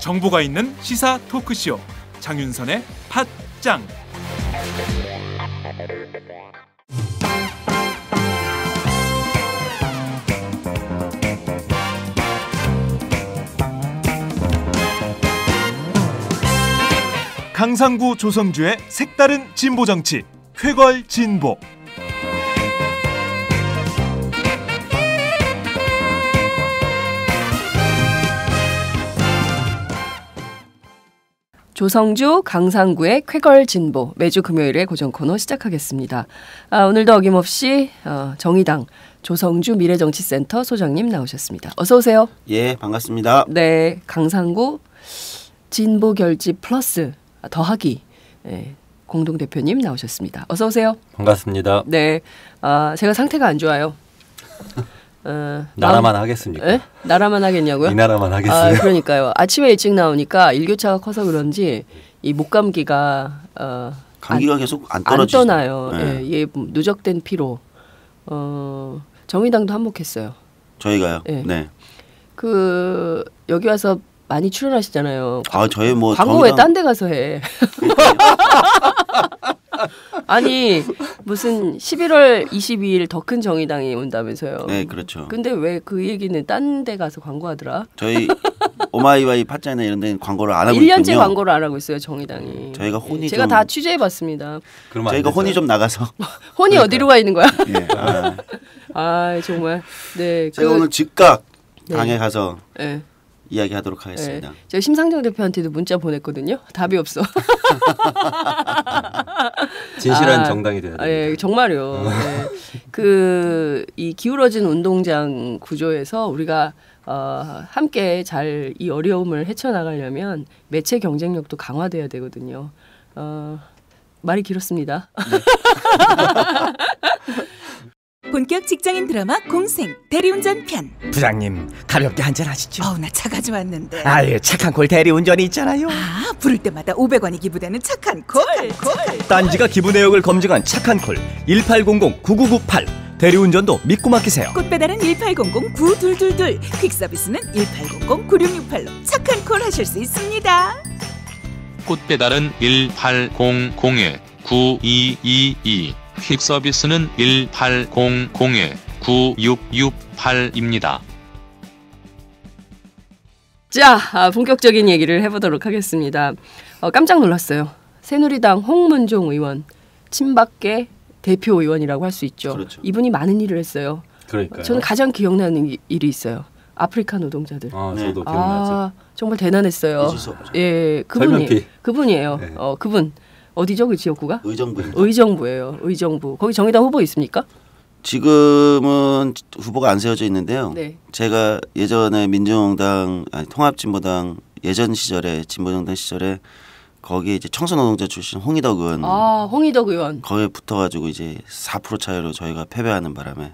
정보가 있는 시사 토크쇼 장윤선의 팟짱. 강상구 조성주의 색다른 진보 정치 쾌걸 진보. 조성주, 강상구의 쾌걸 진보, 매주 금요일에 고정 코너 시작하겠습니다. 오늘도 어김없이 정의당 조성주 미래정치센터 소장님 나오셨습니다. 어서 오세요. 예, 반갑습니다. 네, 강상구 진보 결집 플러스 더하기 공동대표님 나오셨습니다. 어서 오세요. 반갑습니다. 네, 제가 상태가 안 좋아요. 나라만 하겠습니까? 에? 나라만 하겠냐고요? 이 나라만 하겠어요. 그러니까요. 아침에 일찍 나오니까 일교차가 커서 그런지 이 목감기가 감기가 계속 안 떠나요. 네. 예, 예, 누적된 피로. 정의당도 한몫했어요. 저희가요. 네. 네. 그 여기 와서 많이 출연하시잖아요. 저희 뭐 광고 왜 딴 데 가서 해? 아니 무슨 11월 22일 더 큰 정의당이 온다면서요. 네, 그렇죠. 근데 왜 그 얘기는 딴 데 가서 광고하더라? 저희 오마이바이 팟짱이나 이런 데는 광고를 안 하고 있군요. 1년째 광고를 안 하고 있어요, 정의당이. 저희가 혼이 제가 다 취재해봤습니다. 저희가 혼이 좀 나가서. 혼이 어디로 가 있는 거야? 예. 정말. 네. 제가 오늘 즉각 당에 네. 가서 네. 이야기하도록 하겠습니다. 네. 제가 심상정 대표한테도 문자 보냈거든요. 답이 없어. 진실한 정당이 돼야 됩니다. 예, 정말요. 네. 이 기울어진 운동장 구조에서 우리가 함께 잘 이 어려움을 헤쳐나가려면 매체 경쟁력도 강화돼야 되거든요. 말이 길었습니다. 네. 본격 직장인 드라마 공생 대리운전 편. 부장님 가볍게 한잔 하시죠. 나 차 가져왔는데. 아예 착한 콜 대리운전이 있잖아요. 부를 때마다 500원이 기부되는 착한 콜. 딴지가 기부 내역을 검증한 착한 콜 1800-9998. 대리운전도 믿고 맡기세요. 꽃배달은 1800-9222. 퀵서비스는 1800-9668로 착한 콜 하실 수 있습니다. 꽃배달은 1800-9222. 퀵서비스는 1800-9668입니다. 자, 본격적인 얘기를 해보도록 하겠습니다. 깜짝 놀랐어요. 새누리당 홍문종 의원, 친박계 대표 의원이라고 할 수 있죠. 그렇죠. 이분이 많은 일을 했어요. 그러니까요. 저는 가장 기억나는 일이 있어요. 아프리카 노동자들. 저도 기억나죠. 정말 대단했어요. 잊을 수 없죠. 예, 그분이에요. 네. 그분 어디죠, 그 지역구가? 의정부입니다. 의정부예요. 의정부. 거기 정의당 후보 있습니까? 지금은 후보가 안 세워져 있는데요. 네. 제가 예전에 민주노동당 통합진보당 예전 시절에 진보정당 시절에 거기에 이제 청소노동자 출신 홍희덕 의원. 홍희덕 의원. 거기에 붙어가지고 이제 4% 차이로 저희가 패배하는 바람에.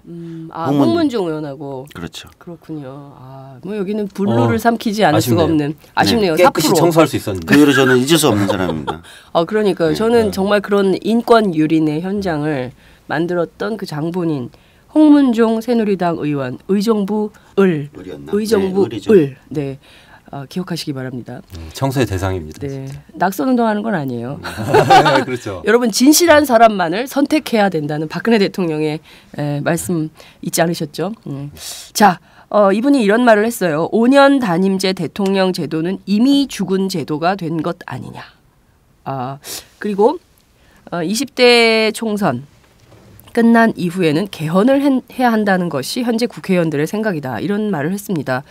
홍문종 의원하고. 그렇죠. 그렇군요. 뭐 여기는 분노를 삼키지 않을 아쉽네요. 수가 없는. 아쉽네요. 네. 깨끗이 4%. 청소할 수 있었는데. 그 이후로 저는 잊을 수 없는 사람입니다. 그러니까요. 네. 저는 정말 그런 인권 유린의 현장을 만들었던 그 장본인 홍문종 새누리당 의원, 의정부 을. 을이었나? 의정부 네, 을이죠. 을. 네. 기억하시기 바랍니다. 청소의 대상입니다. 네, 낙선운동하는 건 아니에요. 그렇죠. 여러분 진실한 사람만을 선택해야 된다는 박근혜 대통령의 말씀 잊지 않으셨죠? 자, 이분이 이런 말을 했어요. 5년 단임제 대통령 제도는 이미 죽은 제도가 된 것 아니냐. 그리고 20대 총선 끝난 이후에는 개헌을 해야 한다는 것이 현재 국회의원들의 생각이다. 이런 말을 했습니다.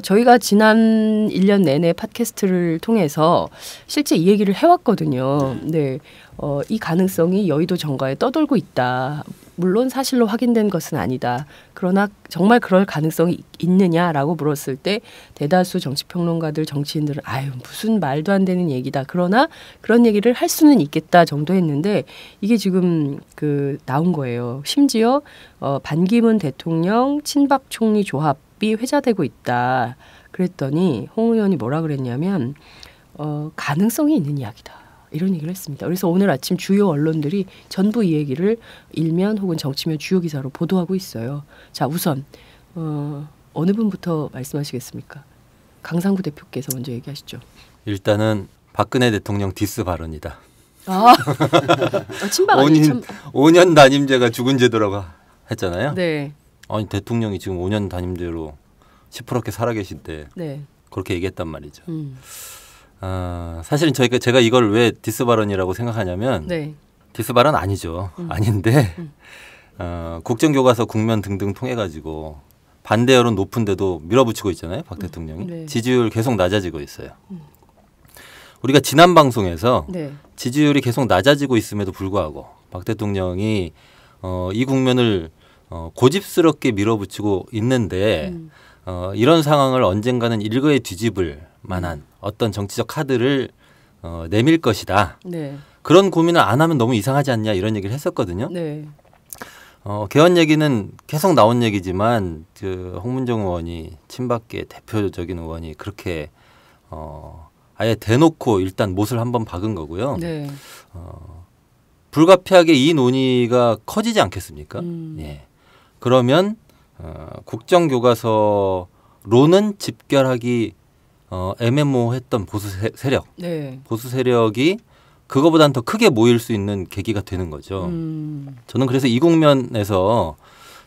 저희가 지난 1년 내내 팟캐스트를 통해서 실제 이 얘기를 해왔거든요. 네, 이 가능성이 여의도 정가에 떠돌고 있다. 물론 사실로 확인된 것은 아니다. 그러나 정말 그럴 가능성이 있느냐라고 물었을 때 대다수 정치평론가들, 정치인들은 무슨 말도 안 되는 얘기다. 그러나 그런 얘기를 할 수는 있겠다 정도 했는데 이게 지금 나온 거예요. 심지어 반기문 대통령 친박 총리 조합 이 회자되고 있다. 그랬더니 홍 의원이 뭐라 그랬냐면 가능성이 있는 이야기다. 이런 얘기를 했습니다. 그래서 오늘 아침 주요 언론들이 전부 이 얘기를 일면 혹은 정치면 주요 기사로 보도하고 있어요. 자, 우선 어느 분부터 말씀하시겠습니까? 강상구 대표께서 먼저 얘기하시죠. 일단은 박근혜 대통령 디스 발언이다. 친박 아니에요? 참. 5년 단임제가 죽은 제도라고 했잖아요. 네. 아니 대통령이 지금 5년 단임제로 시퍼렇게 살아계신데 네. 그렇게 얘기했단 말이죠. 사실은 제가 이걸 왜 디스 발언이라고 생각하냐면 네. 디스 발언 아니죠. 아닌데 국정교과서 국면 등등 통해 가지고 반대 여론 높은데도 밀어붙이고 있잖아요. 박 대통령이. 네. 지지율 계속 낮아지고 있어요. 우리가 지난 방송에서 네. 지지율이 계속 낮아지고 있음에도 불구하고 박 대통령이 이 국면을 고집스럽게 밀어붙이고 있는데 이런 상황을 언젠가는 일거에 뒤집을 만한 어떤 정치적 카드를 내밀 것이다. 네. 그런 고민을 안 하면 너무 이상하지 않냐 이런 얘기를 했었거든요. 네. 개헌 얘기는 계속 나온 얘기지만 그 홍문종 의원이 친박계 대표적인 의원이 그렇게 아예 대놓고 일단 못을 한번 박은 거고요. 네. 불가피하게 이 논의가 커지지 않겠습니까? 예. 그러면 국정교과서로는 집결하기 애매모호했던 보수 세력, 네. 보수 세력이 그거보다는 더 크게 모일 수 있는 계기가 되는 거죠. 저는 그래서 이 국면에서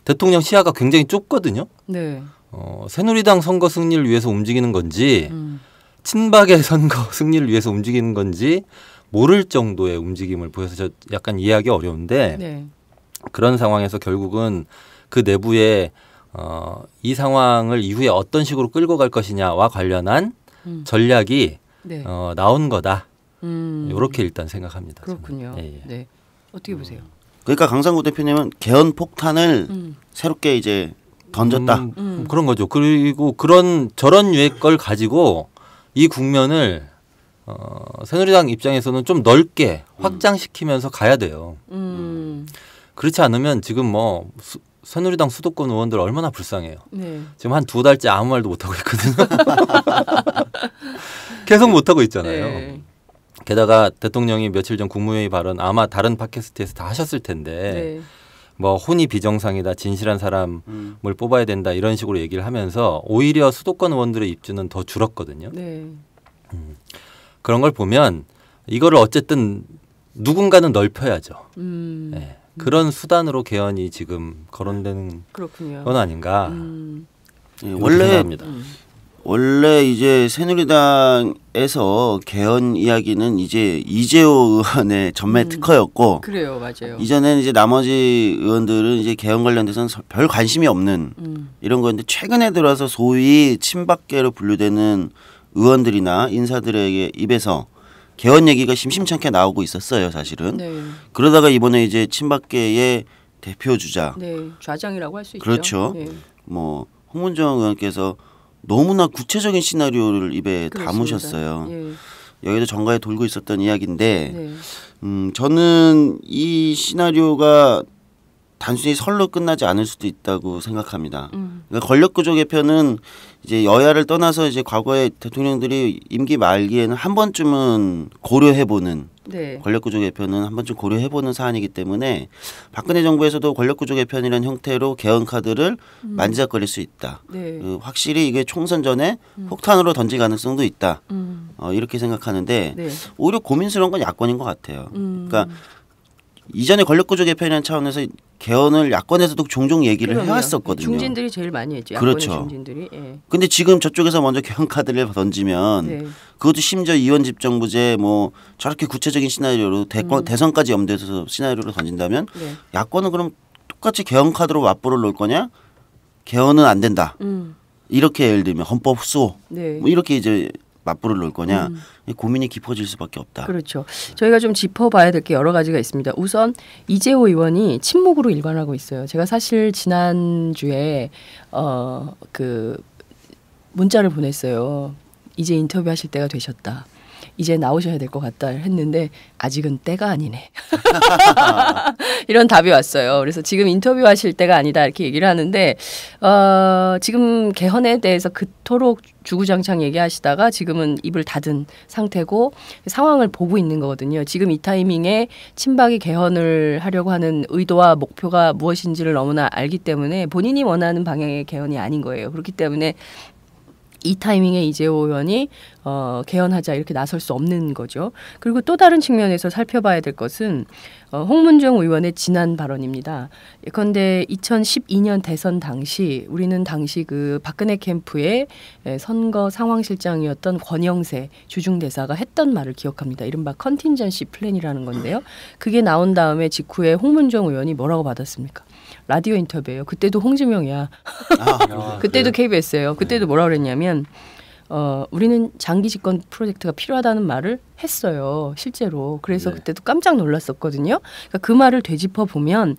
대통령 시야가 굉장히 좁거든요. 네. 새누리당 선거 승리를 위해서 움직이는 건지 친박의 선거 승리를 위해서 움직이는 건지 모를 정도의 움직임을 보여서 저 약간 이해하기 어려운데 네. 그런 상황에서 결국은 그 내부에 이 상황을 이후에 어떤 식으로 끌고 갈 것이냐와 관련한 전략이 네. 나온 거다. 이렇게 일단 생각합니다. 그렇군요. 예, 예. 네. 어떻게 보세요? 그러니까 강상구 대표님은 개헌 폭탄을 새롭게 이제 던졌다. 그런 거죠. 그리고 저런 류의 걸 가지고 이 국면을 새누리당 입장에서는 좀 넓게 확장시키면서 가야 돼요. 그렇지 않으면 지금 뭐 새누리당 수도권 의원들 얼마나 불쌍해요. 네. 지금 한 2달째 아무 말도 못하고 있거든요. 계속 못하고 있잖아요. 네. 게다가 대통령이 며칠 전 국무회의 발언 아마 다른 팟캐스트에서 다 하셨을 텐데 네. 뭐 혼이 비정상이다, 진실한 사람을 뽑아야 된다 이런 식으로 얘기를 하면서 오히려 수도권 의원들의 입주는 더 줄었거든요. 네. 그런 걸 보면 이거를 어쨌든 누군가는 넓혀야죠. 네. 그런 수단으로 개헌이 지금 거론되는 그렇군요. 건 아닌가. 예, 생각합니다. 원래 이제 새누리당에서 개헌 이야기는 이제 이재호 의원의 전매 특허였고 그래요, 맞아요. 이전에는 이제 나머지 의원들은 이제 개헌 관련돼서는 별 관심이 없는 이런 거였는데 최근에 들어서 소위 친박계로 분류되는 의원들이나 인사들에게 입에서 개헌 얘기가 심심찮게 나오고 있었어요, 사실은. 네. 그러다가 이번에 이제 친박계의 대표 주자, 네, 좌장이라고 할 수 있죠. 그렇죠. 네. 뭐 홍문정 의원께서 너무나 구체적인 시나리오를 입에 그렇습니다. 담으셨어요. 예. 여기도 정가에 돌고 있었던 이야기인데, 네. 저는 이 시나리오가 단순히 설로 끝나지 않을 수도 있다고 생각합니다. 그러니까 권력구조 개편은 이제 여야를 떠나서 이제 과거에 대통령들이 임기 말기에는 한 번쯤은 고려해보는 네. 권력구조 개편은 한 번쯤 고려해보는 사안이기 때문에 박근혜 정부에서도 권력구조 개편이라는 형태로 개헌 카드를 만지작거릴 수 있다. 네. 확실히 이게 총선 전에 폭탄으로 던질 가능성도 있다. 이렇게 생각하는데 네. 오히려 고민스러운 건 야권인 것 같아요. 그러니까 이전에 권력구조 개편이라는 차원에서 개헌을 야권에서도 종종 얘기를 그럼요. 해왔었거든요. 중진들이 제일 많이 했죠. 야권의 그렇죠. 중진들이. 예. 근데 지금 저쪽에서 먼저 개헌 카드를 던지면 네. 그것도 심지어 이원 집정부제 뭐 저렇게 구체적인 시나리오로 대선까지 염두에서 시나리오로 던진다면 네. 야권은 그럼 똑같이 개헌 카드로 맞불을 놓을 거냐? 개헌은 안 된다. 이렇게 예를 들면 헌법 수호 네. 뭐 이렇게 이제 맞불을 놓을 거냐? 고민이 깊어질 수밖에 없다. 그렇죠. 저희가 좀 짚어봐야 될 게 여러 가지가 있습니다. 우선 이재호 의원이 침묵으로 일관하고 있어요. 제가 사실 지난주에 문자를 보냈어요. 이제 인터뷰하실 때가 되셨다. 이제 나오셔야 될 것 같다 했는데 아직은 때가 아니네. 이런 답이 왔어요. 그래서 지금 인터뷰하실 때가 아니다 이렇게 얘기를 하는데 지금 개헌에 대해서 그토록 주구장창 얘기하시다가 지금은 입을 닫은 상태고 상황을 보고 있는 거거든요. 지금 이 타이밍에 친박이 개헌을 하려고 하는 의도와 목표가 무엇인지를 너무나 알기 때문에 본인이 원하는 방향의 개헌이 아닌 거예요. 그렇기 때문에 이 타이밍에 이재호 의원이 개헌하자 이렇게 나설 수 없는 거죠. 그리고 또 다른 측면에서 살펴봐야 될 것은 홍문종 의원의 지난 발언입니다. 예컨대 2012년 대선 당시 우리는 당시 그 박근혜 캠프의 선거 상황실장이었던 권영세 주중대사가 했던 말을 기억합니다. 이른바 컨틴전시 플랜이라는 건데요. 그게 나온 다음에 직후에 홍문종 의원이 뭐라고 받았습니까? 라디오 인터뷰예요. 그때도 홍지명이야. 그때도 KBS예요. 그때도 뭐라 그랬냐면 우리는 장기 집권 프로젝트가 필요하다는 말을 했어요. 실제로. 그래서 그때도 깜짝 놀랐었거든요. 그러니까 그 말을 되짚어 보면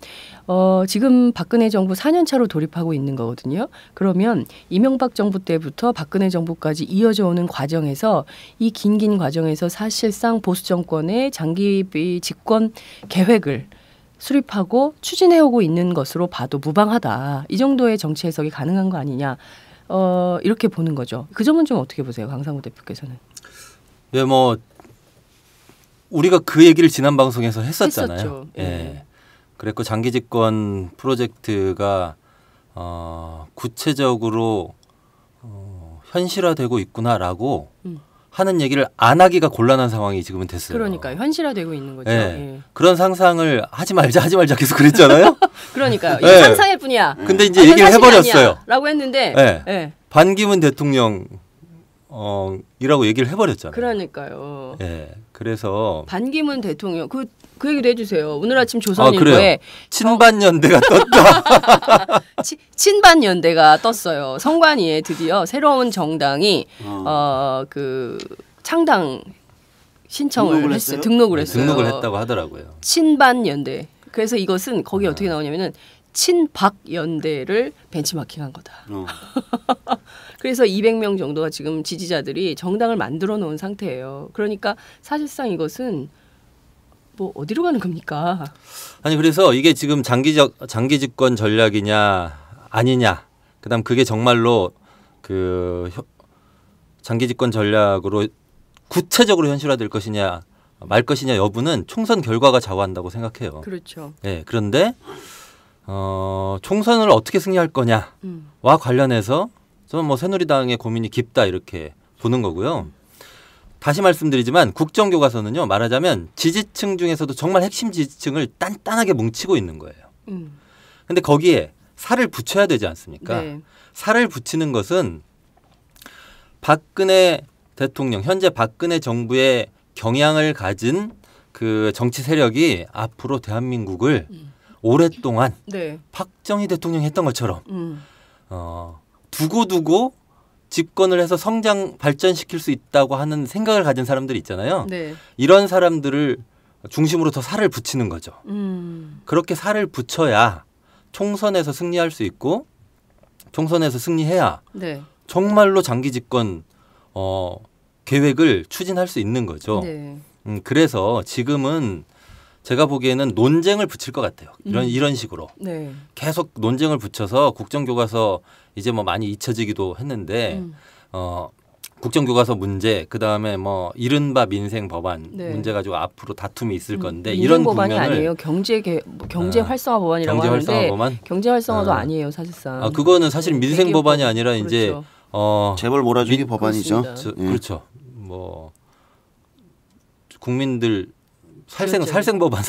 지금 박근혜 정부 4년 차로 돌입하고 있는 거거든요. 그러면 이명박 정부 때부터 박근혜 정부까지 이어져 오는 과정에서 이 긴 과정에서 사실상 보수 정권의 장기 집권 계획을 수립하고 추진해오고 있는 것으로 봐도 무방하다. 이 정도의 정치 해석이 가능한 거 아니냐. 이렇게 보는 거죠. 그 점은 좀 어떻게 보세요, 강상구 대표께서는? 네, 뭐 우리가 그 얘기를 지난 방송에서 했었잖아요. 했었죠. 예. 그랬고 장기 집권 프로젝트가 구체적으로 현실화되고 있구나라고 하는 얘기를 안 하기가 곤란한 상황이 지금은 됐어요. 그러니까 현실화되고 있는 거죠. 예. 예. 그런 상상을 하지 말자 계속 그랬잖아요. 그러니까요. 예. 이게 상상일 뿐이야. 근데 이제 얘기를 해버렸어요. 라고 했는데 예. 예. 반기문 대통령 이라고 얘기를 해버렸잖아요. 그러니까요. 예. 그래서 반기문 대통령 그 얘기도 해주세요. 오늘 아침 조선일보에 친반연대가 떴다. 친반연대가 떴어요. 선관위에 드디어 새로운 정당이 그 창당 신청을 했어요. 등록을 했어요. 등록을 했다고 하더라고요. 친반연대. 그래서 이것은 거기 어떻게 나오냐면은 친박연대를 벤치마킹한 거다. 그래서 200명 정도가 지금 지지자들이 정당을 만들어 놓은 상태예요. 그러니까 사실상 이것은 뭐 어디로 가는 겁니까? 아니 그래서 이게 지금 장기 집권 전략이냐 아니냐. 그다음 그게 정말로 그 장기 집권 전략으로 구체적으로 현실화될 것이냐 말 것이냐 여부는 총선 결과가 좌우한다고 생각해요. 그렇죠. 네, 그런데 총선을 어떻게 승리할 거냐와 관련해서 저는 뭐 새누리당의 고민이 깊다 이렇게 보는 거고요. 다시 말씀드리지만 국정교과서는요. 말하자면 지지층 중에서도 정말 핵심 지지층을 단단하게 뭉치고 있는 거예요. 근데 거기에 살을 붙여야 되지 않습니까? 네. 살을 붙이는 것은 박근혜 대통령, 현재 박근혜 정부의 경향을 가진 그 정치 세력이 앞으로 대한민국을 오랫동안 네. 박정희 대통령이 했던 것처럼 두고두고 집권을 해서 성장 발전시킬 수 있다고 하는 생각을 가진 사람들이 있잖아요. 네. 이런 사람들을 중심으로 더 살을 붙이는 거죠. 그렇게 살을 붙여야 총선에서 승리할 수 있고 총선에서 승리해야 네. 정말로 장기 집권 계획을 추진할 수 있는 거죠. 네. 그래서 지금은 제가 보기에는 논쟁을 붙일 것 같아요. 이런 식으로 네. 계속 논쟁을 붙여서 국정교과서 이제 뭐 많이 잊혀지기도 했는데 국정교과서 문제 그다음에 뭐 이른바 민생 법안 네. 문제 가지고 앞으로 다툼이 있을 건데 민생 이런 법안이 국면을 아니에요. 경제 활성화 법안이라고 경제 활성화 하는데 법안? 경제 활성화도 아니에요, 사실상. 그거는 사실 민생 법안이 아니라 그렇죠. 이제 재벌 몰아주기 법안이죠. 그렇습니다. 그렇죠. 뭐 국민들 그렇죠. 살생 법안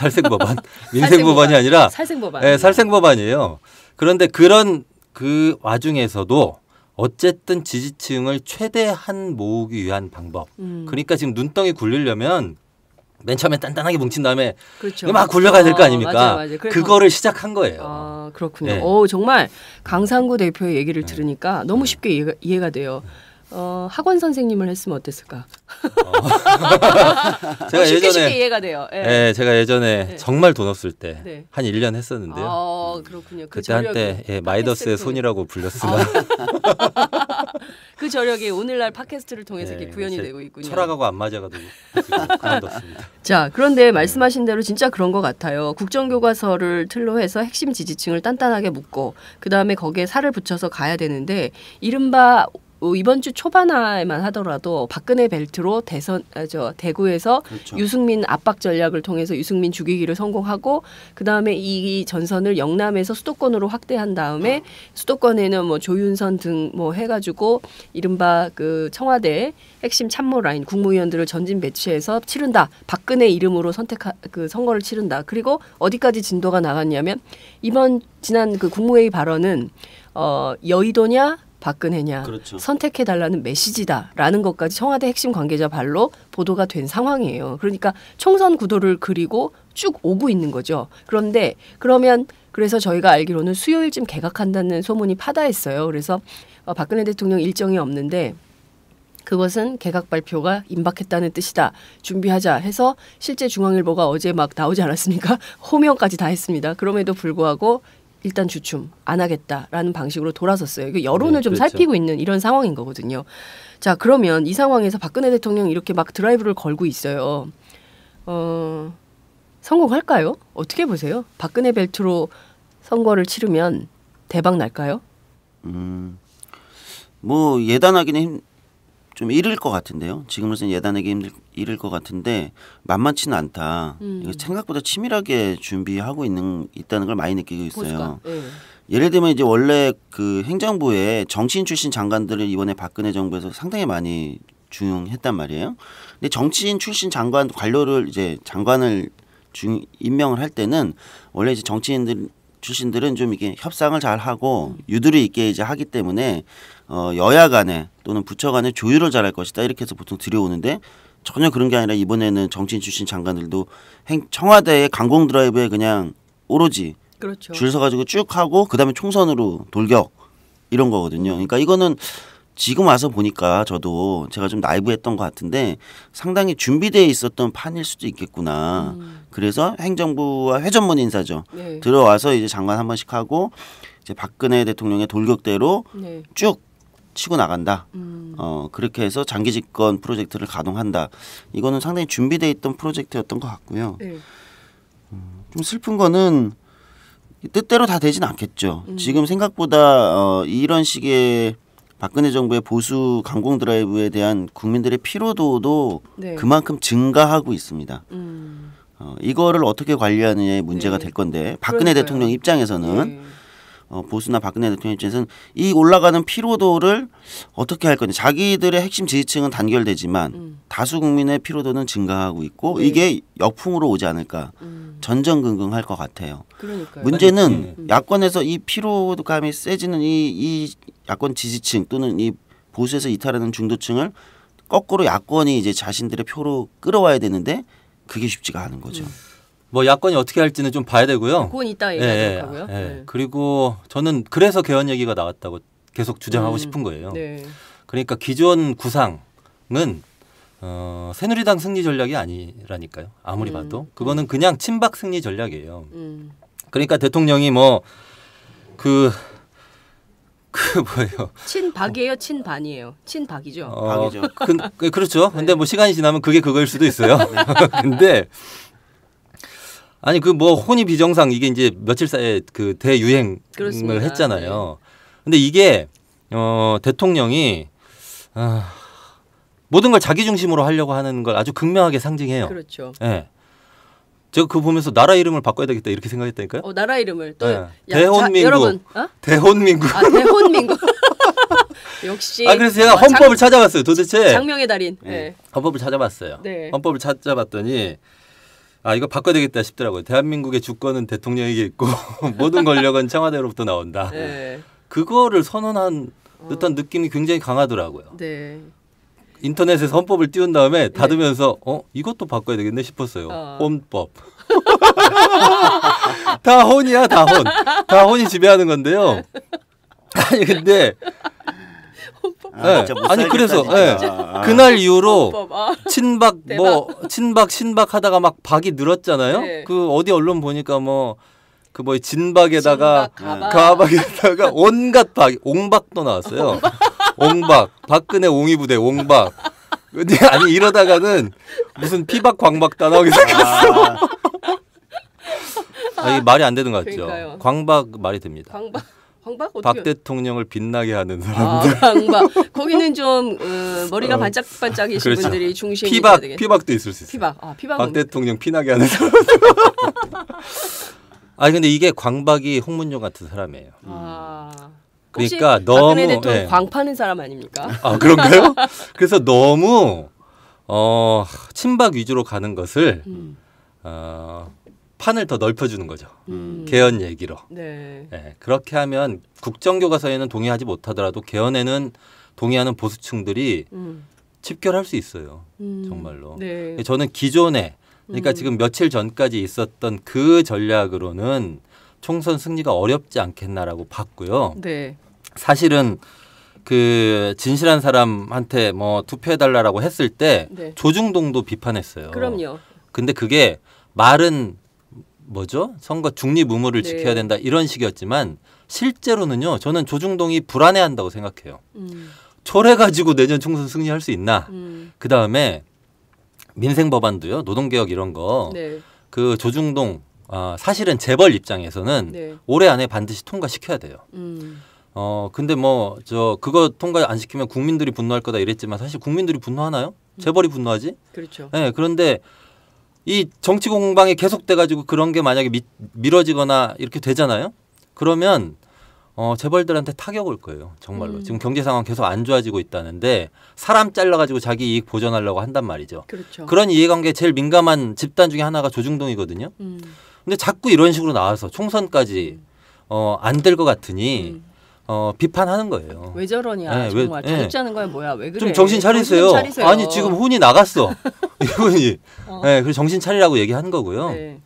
민생 법안이 아니라 살생 법안. 네, 살생 법안이에요. 그런데 그런 그 와중에서도 어쨌든 지지층을 최대한 모으기 위한 방법. 그러니까 지금 눈덩이 굴리려면 맨 처음에 단단하게 뭉친 다음에 그렇죠. 막 굴려가야 될 거 아닙니까? 맞아요. 그거를 시작한 거예요. 그렇군요. 네. 정말 강상구 대표의 얘기를 들으니까 너무 쉽게 이해가 돼요. 학원 선생님을 했으면 어땠을까? 제가 쉽게 예전에 이해가 돼요. 예. 네, 제가 예전에 네. 정말 돈 없을 때 네. 한 1년 했었는데요. 그렇군요. 그때 한때 마이더스의 손이라고 불렸으나 그 저력이 오늘날 팟캐스트를 통해서 네, 이렇게 구현이 제 되고 있군요. 철학하고 안 맞아가지고 그만뒀습니다. 자, 그런데 말씀하신 대로 진짜 그런 것 같아요. 국정교과서를 틀로 해서 핵심 지지층을 단단하게 묶고 그 다음에 거기에 살을 붙여서 가야 되는데 이른바 이번 주 초반에만 하더라도 박근혜 벨트로 대구에서 그렇죠. 유승민 압박 전략을 통해서 유승민 죽이기를 성공하고 그 다음에 이 전선을 영남에서 수도권으로 확대한 다음에 수도권에는 뭐 조윤선 등 뭐 해가지고 이른바 그 청와대 핵심 참모 라인 국무위원들을 전진 배치해서 치른다. 박근혜 이름으로 그 선거를 치른다. 그리고 어디까지 진도가 나갔냐면 지난 그 국무회의 발언은 여의도냐 박근혜냐 그렇죠. 선택해달라는 메시지다라는 것까지 청와대 핵심 관계자 발로 보도가 된 상황이에요. 그러니까 총선 구도를 그리고 쭉 오고 있는 거죠. 그런데 그래서 저희가 알기로는 수요일쯤 개각한다는 소문이 파다했어요. 그래서 박근혜 대통령 일정이 없는데 그것은 개각 발표가 임박했다는 뜻이다. 준비하자 해서 실제 중앙일보가 어제 막 나오지 않았습니까? 호명까지 다 했습니다. 그럼에도 불구하고 일단 주춤 안 하겠다라는 방식으로 돌아섰어요. 여론을 좀 그렇죠. 살피고 있는 이런 상황인 거거든요. 자, 그러면 이 상황에서 박근혜 대통령이 이렇게 막 드라이브를 걸고 있어요. 성공할까요? 어떻게 보세요? 박근혜 벨트로 선거를 치르면 대박 날까요? 뭐 예단하기는 좀 이를 것 같은데요. 지금으로서는 예단하기 이를 것 같은데 만만치는 않다. 이거 생각보다 치밀하게 준비하고 있다는 걸 많이 느끼고 있어요. 네. 예를 들면 이제 원래 그 행정부에 정치인 출신 장관들을 이번에 박근혜 정부에서 상당히 많이 중용했단 말이에요. 근데 정치인 출신 장관 관료를 이제 장관을 임명을 할 때는 원래 이제 정치인들 출신들은 좀 이게 협상을 잘 하고 유두리 있게 이제 하기 때문에 여야 간에 또는 부처 간에 조율을 잘할 것이다 이렇게 해서 보통 들여오는데 전혀 그런 게 아니라 이번에는 정치인 출신 장관들도 청와대의 강공 드라이브에 그냥 오로지 그렇죠. 줄 서가지고 쭉 하고 그다음에 총선으로 돌격 이런 거거든요. 그러니까 이거는 지금 와서 보니까 저도 제가 좀 나이브했던 것 같은데 상당히 준비되어 있었던 판일 수도 있겠구나. 그래서 행정부와 회전문 인사죠. 네. 들어와서 이제 장관 한 번씩 하고 이제 박근혜 대통령의 돌격대로 네. 쭉 치고 나간다. 그렇게 해서 장기 집권 프로젝트를 가동한다. 이거는 상당히 준비되어 있던 프로젝트였던 것 같고요. 네. 좀 슬픈 거는 뜻대로 다 되진 않겠죠. 지금 생각보다 이런 식의 박근혜 정부의 보수 강공 드라이브에 대한 국민들의 피로도도 네. 그만큼 증가하고 있습니다. 이거를 어떻게 관리하느냐의 문제가 네. 될 건데 박근혜 그러니까요. 대통령 입장에서는 네. 보수나 박근혜 대통령 입장에서는 이 올라가는 피로도를 어떻게 할 건지 자기들의 핵심 지지층은 단결되지만 다수 국민의 피로도는 증가하고 있고 네. 이게 역풍으로 오지 않을까 전전긍긍할 것 같아요. 그러니까요. 문제는 야권에서 이 피로감이 세지는 이 야권 지지층 또는 이 보수에서 이탈하는 중도층을 거꾸로 야권이 이제 자신들의 표로 끌어와야 되는데 그게 쉽지가 않은 거죠. 뭐 야권이 어떻게 할지는 좀 봐야 되고요. 그건 이따 얘기하도록 하고요. 예. 그리고 저는 그래서 개헌 얘기가 나왔다고 계속 주장하고 싶은 거예요. 네. 그러니까 기존 구상은 새누리당 승리 전략이 아니라니까요. 아무리 봐도 그거는 그냥 친박 승리 전략이에요. 그러니까 대통령이 뭐 뭐예요? 친박이에요, 친반이에요. 친박이죠. 박이죠. 그렇죠. 근데 뭐 시간이 지나면 그게 그거일 수도 있어요. 근데 아니 그 뭐 혼이 비정상 이게 이제 며칠 사이에 그 대유행을 그렇습니다. 했잖아요. 근데 이게 대통령이 모든 걸 자기 중심으로 하려고 하는 걸 아주 극명하게 상징해요. 그렇죠. 예. 제가 그거 보면서 나라 이름을 바꿔야 되겠다 이렇게 생각했다니까요. 나라 이름을 또 네. 대혼민국. 여러분, 대혼민국. 대혼민국. 역시. 그래서 제가 헌법을 찾아봤어요. 도대체 장명의 달인. 네. 헌법을 찾아봤어요. 네. 헌법을 찾아봤더니 이거 바꿔야 되겠다 싶더라고요. 대한민국의 주권은 대통령에게 있고 모든 권력은 청와대로부터 나온다. 네. 그거를 선언한 듯한 느낌이 굉장히 강하더라고요. 네. 인터넷에서 헌법을 띄운 다음에 닫으면서 이것도 바꿔야 되겠네 싶었어요. 혼법. 다 혼이야, 다 혼. 다 혼이 지배하는 건데요. 아니 근데 네. 진짜 못 아니 그래서 살겠다, 네. 진짜. 그날 이후로 헌법, 아. 친박 대박. 뭐 친박 하다가 막 박이 늘었잖아요. 네. 그 어디 언론 보니까 뭐 그 뭐 진박에다가 진박, 가박에다가 온갖 박 옹박도 나왔어요. 옹박 박근혜 옹이부대 옹박. 근데 아니 이러다가는 무슨 피박 광박 다 나오게 생겼어. 이게 말이 안 되는 것 같죠. 그러니까요. 광박 말이 됩니다. 광박 어떻게? 박 대통령을 빛나게 하는 사람. 아, 광박. 거기는 좀 머리가 반짝반짝이신 그렇죠. 분들이 중심이 돼야 되겠네. 피박도 있을 수 있어요. 피박. 아, 피박. 박 대통령 피나게 하는 사람. 아니 근데 이게 광박이 홍문종 같은 사람이에요. 아. 그러니까 혹시 너무 박근혜 대통령 네. 광 파는 사람 아닙니까? 아 그런가요? 그래서 너무 친박 위주로 가는 것을 판을 더 넓혀주는 거죠. 개헌 얘기로. 네. 네, 그렇게 하면 국정교과서에는 동의하지 못하더라도 개헌에는 동의하는 보수층들이 집결할 수 있어요. 정말로. 네. 저는 기존에 그러니까 지금 며칠 전까지 있었던 그 전략으로는 총선 승리가 어렵지 않겠나라고 봤고요. 네. 사실은 그 진실한 사람한테 뭐 투표해달라고 했을 때 네. 조중동도 비판했어요. 그럼요. 근데 그게 말은 뭐죠? 선거 중립 의무를 네. 지켜야 된다 이런 식이었지만 실제로는요. 저는 조중동이 불안해한다고 생각해요. 초래가지고 내년 총선 승리할 수 있나? 그 다음에 민생 법안도요. 노동개혁 이런 거. 네. 그 조중동 사실은 재벌 입장에서는 네. 올해 안에 반드시 통과시켜야 돼요. 근데 뭐 그거 통과 안 시키면 국민들이 분노할 거다 이랬지만 사실 국민들이 분노하나요? 재벌이 분노하지? 그렇죠. 네, 그런데 이 정치 공방이 계속돼 가지고 그런 게 만약에 미뤄지거나 이렇게 되잖아요. 그러면 재벌들한테 타격 올 거예요. 정말로. 지금 경제 상황 계속 안 좋아지고 있다는데 사람 잘라 가지고 자기 이익 보전하려고 한단 말이죠. 그렇죠. 그런 이해관계에 제일 민감한 집단 중에 하나가 조중동이거든요. 근데 자꾸 이런 식으로 나와서 총선까지 안 될 것 같으니 비판하는 거예요. 왜 저러냐 네, 정말 왜, 다섯 자는 거야 뭐야 왜 그래? 좀 정신 차리세요. 아니 지금 혼이 나갔어. 이분이. 네, 그래서 정신 차리라고 얘기한 거고요. 네.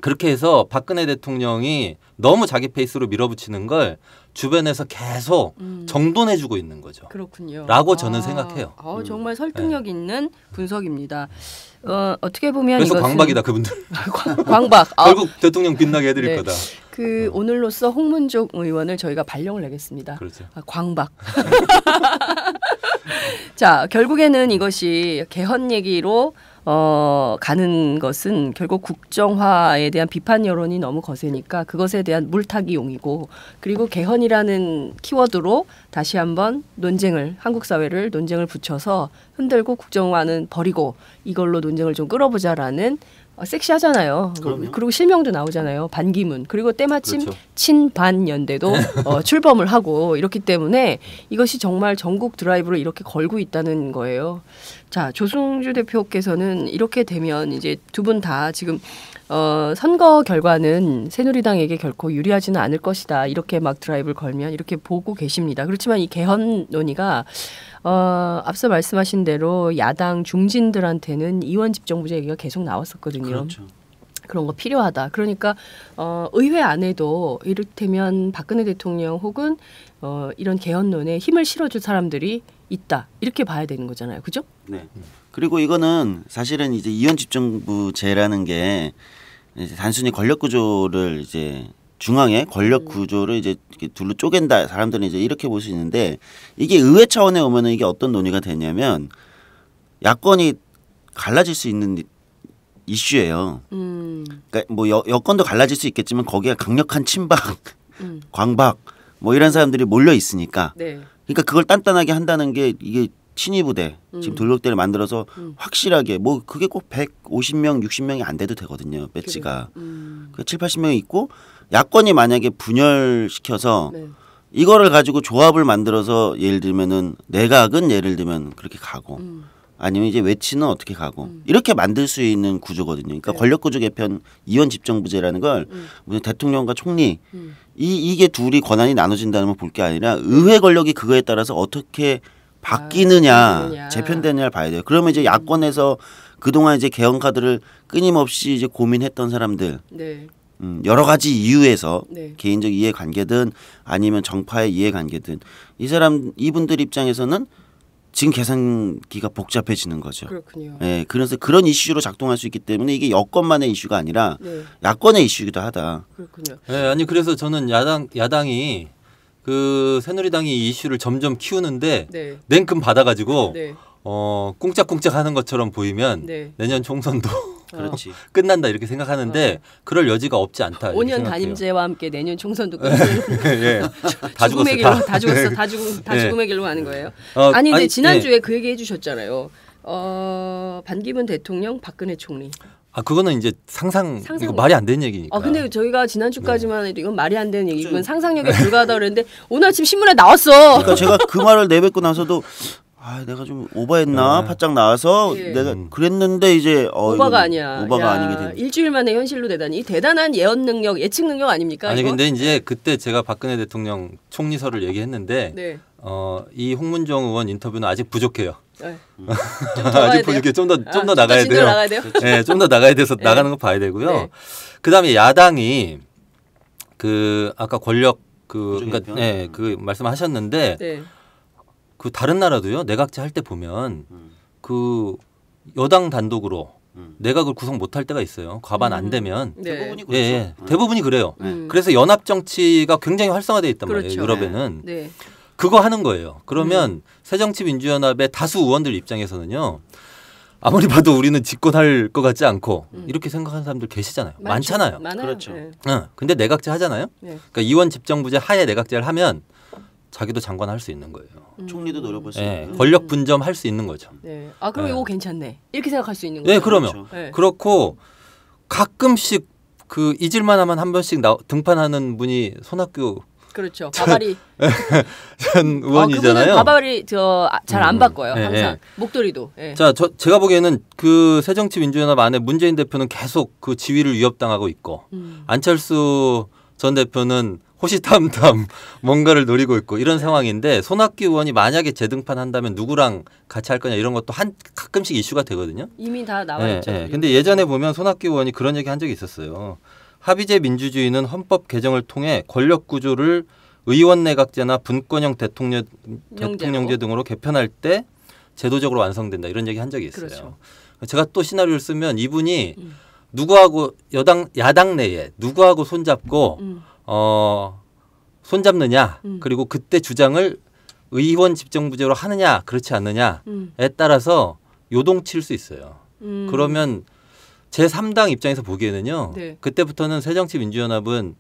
그렇게 해서 박근혜 대통령이 너무 자기 페이스로 밀어붙이는 걸 주변에서 계속 정돈해주고 있는 거죠. 그렇군요. 라고 저는 생각해요. 정말 설득력 있는 분석입니다. 어떻게 보면 그래서 이것은 광박이다 그분들. 광박. 결국 대통령 빛나게 해드릴 네. 거다. 오늘로써 홍문종 의원을 저희가 발령을 내겠습니다. 그렇죠. 광박. 자, 결국에는 이것이 개헌 얘기로 가는 것은 결국 국정화에 대한 비판 여론이 너무 거세니까 그것에 대한 물타기용이고 그리고 개헌이라는 키워드로 다시 한번 한국 사회를 논쟁을 붙여서 흔들고 국정화는 버리고 이걸로 논쟁을 좀 끌어보자라는 섹시하잖아요. 그럼요. 그리고 실명도 나오잖아요. 반기문. 그리고 때마침 그렇죠. 친반연대도 출범을 하고 이렇기 때문에 이것이 정말 전국 드라이브를 이렇게 걸고 있다는 거예요. 자, 조승주 대표께서는 이렇게 되면 이제 두 분 다 지금 선거 결과는 새누리당에게 결코 유리하지는 않을 것이다. 이렇게 막 드라이브를 걸면 이렇게 보고 계십니다. 그렇지만 이 개헌 논의가 앞서 말씀하신 대로 야당 중진들한테는 이원 집정부제 얘기가 계속 나왔었거든요. 그렇죠. 그런 거 필요하다. 그러니까 의회 안에도 이를테면 박근혜 대통령 혹은 이런 개헌론에 힘을 실어줄 사람들이 있다. 이렇게 봐야 되는 거잖아요. 그죠? 네. 그리고 이거는 사실은 이제 이원 집정부제라는 게 이제 단순히 권력 구조를 이제 중앙의 권력 구조를 이제 이렇게 둘로 쪼갠다. 사람들은 이제 이렇게 볼 수 있는데 이게 의회 차원에 오면은 이게 어떤 논의가 되냐면 야권이 갈라질 수 있는 이슈예요. 그러니까 뭐 여권도 갈라질 수 있겠지만 거기에 강력한 친박, 광박 뭐 이런 사람들이 몰려 있으니까. 네. 그러니까 그걸 단단하게 한다는 게 이게 친위부대 지금 돌격대를 만들어서 확실하게 뭐 그게 꼭 150명, 60명이 안 돼도 되거든요. 배치가. 그 7, 80명이 있고 야권이 만약에 분열시켜서 네. 이거를 가지고 조합을 만들어서 예를 들면은 내각은 예를 들면 그렇게 가고 아니면 이제 외치는 어떻게 가고 이렇게 만들 수 있는 구조거든요. 그러니까 네. 권력구조 개편 이원 집정부제라는 걸 무슨 대통령과 총리 이게 둘이 권한이 나눠진다는 걸 볼 게 아니라 의회 권력이 그거에 따라서 어떻게 바뀌느냐 재편되느냐를 봐야 돼요. 그러면 이제 야권에서 그동안 이제 개헌 카드를 끊임없이 이제 고민했던 사람들 네. 여러 가지 이유에서 네. 개인적 이해관계든 아니면 정파의 이해관계든 이분들 입장에서는 지금 계산기가 복잡해지는 거죠. 그렇군요. 예, 그래서 그런 이슈로 작동할 수 있기 때문에 이게 여권만의 이슈가 아니라 네. 야권의 이슈이기도 하다. 그렇군요. 네, 아니 그래서 저는 야당이 그 새누리당이 이 이슈를 점점 키우는데 네. 냉큼 받아가지고 네. 꿍짝꿍짝 하는 것처럼 보이면 네. 내년 총선도 그렇지. 끝난다 이렇게 생각하는데 그럴 여지가 없지 않다. 이렇게 5년 생각해요. 단임제와 함께 내년 총선도 끝. 예, 다 죽음의 죽었어요. 길로 다 죽었어. 다 네. 죽음의 길로 가는 거예요. 어, 아니 근데 아니, 지난주에 네. 그 얘기 해주셨잖아요. 반기문 대통령, 박근혜 총리. 아 그거는 이제 상상 이거 말이 안 되는 얘기니까. 근데 저희가 지난주까지만 네. 해도 이건 말이 안 되는 얘기, 이건 상상력에 불과하다 그랬는데 오늘 아침 신문에 나왔어. 그러니까 제가 그 말을 내뱉고 나서도 내가 좀 오버했나 팟짱 나와서 예. 내가 그랬는데 이제 오바가 이건 아니야. 오바가 야, 아니게 된. 일주일 만에 현실로 되다니 대단한 예언 능력, 예측 능력 아닙니까? 아니 이거? 근데 이제 그때 제가 박근혜 대통령 총리설을 얘기했는데 네. 이 홍문정 의원 인터뷰는 아직 부족해요. 네. 좀더 가야 아직 돼요? 부족해. 좀 더 좀 나가야 진도로 돼요. 나가야 돼요? 네, 좀 더 나가야 돼서 네. 나가는 거 봐야 되고요. 네. 그다음에 야당이 그 아까 권력 그러니까 구조개편? 네, 그 말씀하셨는데 네. 그 다른 나라도요. 내각제 할 때 보면 그 여당 단독으로 내각을 구성 못할 때가 있어요. 과반 안 되면. 네. 대부분이 예, 그렇죠. 예. 대부분이 그래요. 음. 그래서 연합 정치가 굉장히 활성화되어 있단 그렇죠. 말이에요. 유럽에는. 네. 그거 하는 거예요. 그러면 새정치민주연합의 다수 의원들 입장에서는요. 아무리 봐도 우리는 집권할 것 같지 않고 이렇게 생각하는 사람들 계시잖아요. 많잖아요. 많아요. 그렇죠. 네. 근데 내각제 하잖아요. 네. 그러니까 이원 집정부제 하에 내각제를 하면 자기도 장관 할 수 있는 거예요. 총리도 노려볼 수 예, 있고요. 권력 분점 할 수 있는 거죠. 네. 아 그럼 네. 이거 괜찮네. 이렇게 생각할 수 있는 거죠. 네, 그러면 그렇죠. 네. 그렇고 가끔씩 그 잊을만 하면 한 번씩 등판하는 분이 손학규 그렇죠. 바바리 전 의원이잖아요. 그분은 바바리 잘 안 바꿔요. 네, 항상 네. 목도리도. 네. 자, 제가 보기에는 그 새정치민주연합 안에 문재인 대표는 계속 그 지위를 위협당하고 있고 안철수 전 대표는 호시탐탐 뭔가를 노리고 있고 이런 상황인데 손학규 의원이 만약에 재등판한다면 누구랑 같이 할 거냐 이런 것도 가끔씩 이슈가 되거든요. 이미 다 나와 있죠. 근데 예전에 보면 손학규 의원이 그런 얘기 한 적이 있었어요. 합의제 민주주의는 헌법 개정을 통해 권력 구조를 의원 내각제나 분권형 대통령제 등으로 개편할 때 제도적으로 완성된다 이런 얘기 한 적이 있어요. 그렇죠. 제가 또 시나리오를 쓰면 이분이 누구하고 야당 내에 누구하고 손잡고 손잡느냐 그리고 그때 주장을 의원 집정부제로 하느냐 그렇지 않느냐에 따라서 요동칠 수 있어요. 그러면 제3당 입장에서 보기에는요. 네. 그때부터는 새정치민주연합은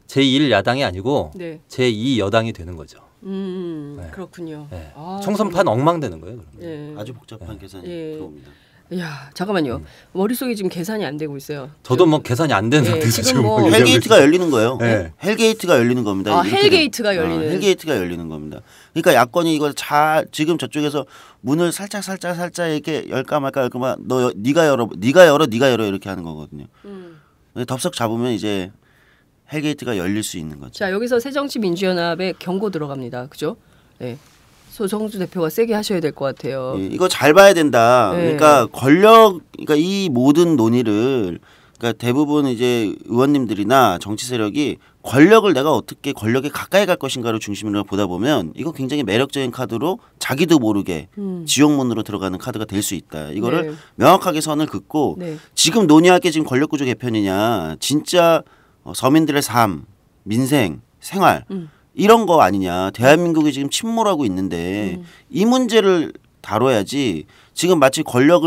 제1야당이 아니고 네. 제2여당이 되는 거죠. 네. 그렇군요. 네. 아, 총선판 엉망되는 거예요. 그러면. 예. 아주 복잡한 계산이 예. 들어옵니다. 야 잠깐만요. 머릿속에 지금 계산이 안 되고 있어요. 저도 뭐 계산이 안 된 예, 상태에서 지금 뭐 얘기하고 헬게이트가 열리는 거예요. 네. 헬게이트가 열리는 겁니다. 이렇게 헬게이트가 되면. 열리는. 헬게이트가 열리는 겁니다. 그러니까 야권이 이걸 지금 저쪽에서 문을 살짝 이렇게 열까 말까 네가 열어 이렇게 하는 거거든요. 덥석 잡으면 이제 헬게이트가 열릴 수 있는 거죠. 자 여기서 새정치민주연합에 경고 들어갑니다. 그죠? 네. 소정주 대표가 세게 하셔야 될 것 같아요. 예, 이거 잘 봐야 된다. 네. 그러니까 그러니까 이 모든 논의를 그러니까 대부분 이제 의원님들이나 정치 세력이 권력을 내가 어떻게 권력에 가까이 갈 것인가를 중심으로 보다 보면 이거 굉장히 매력적인 카드로 자기도 모르게 지옥문으로 들어가는 카드가 될 수 있다. 이거를 네. 명확하게 선을 긋고 네. 지금 논의할 게 지금 권력구조 개편이냐 진짜 서민들의 삶, 민생, 생활 이런 거 아니냐. 대한민국이 지금 침몰하고 있는데 이 문제를 다뤄야지 지금 마치 권력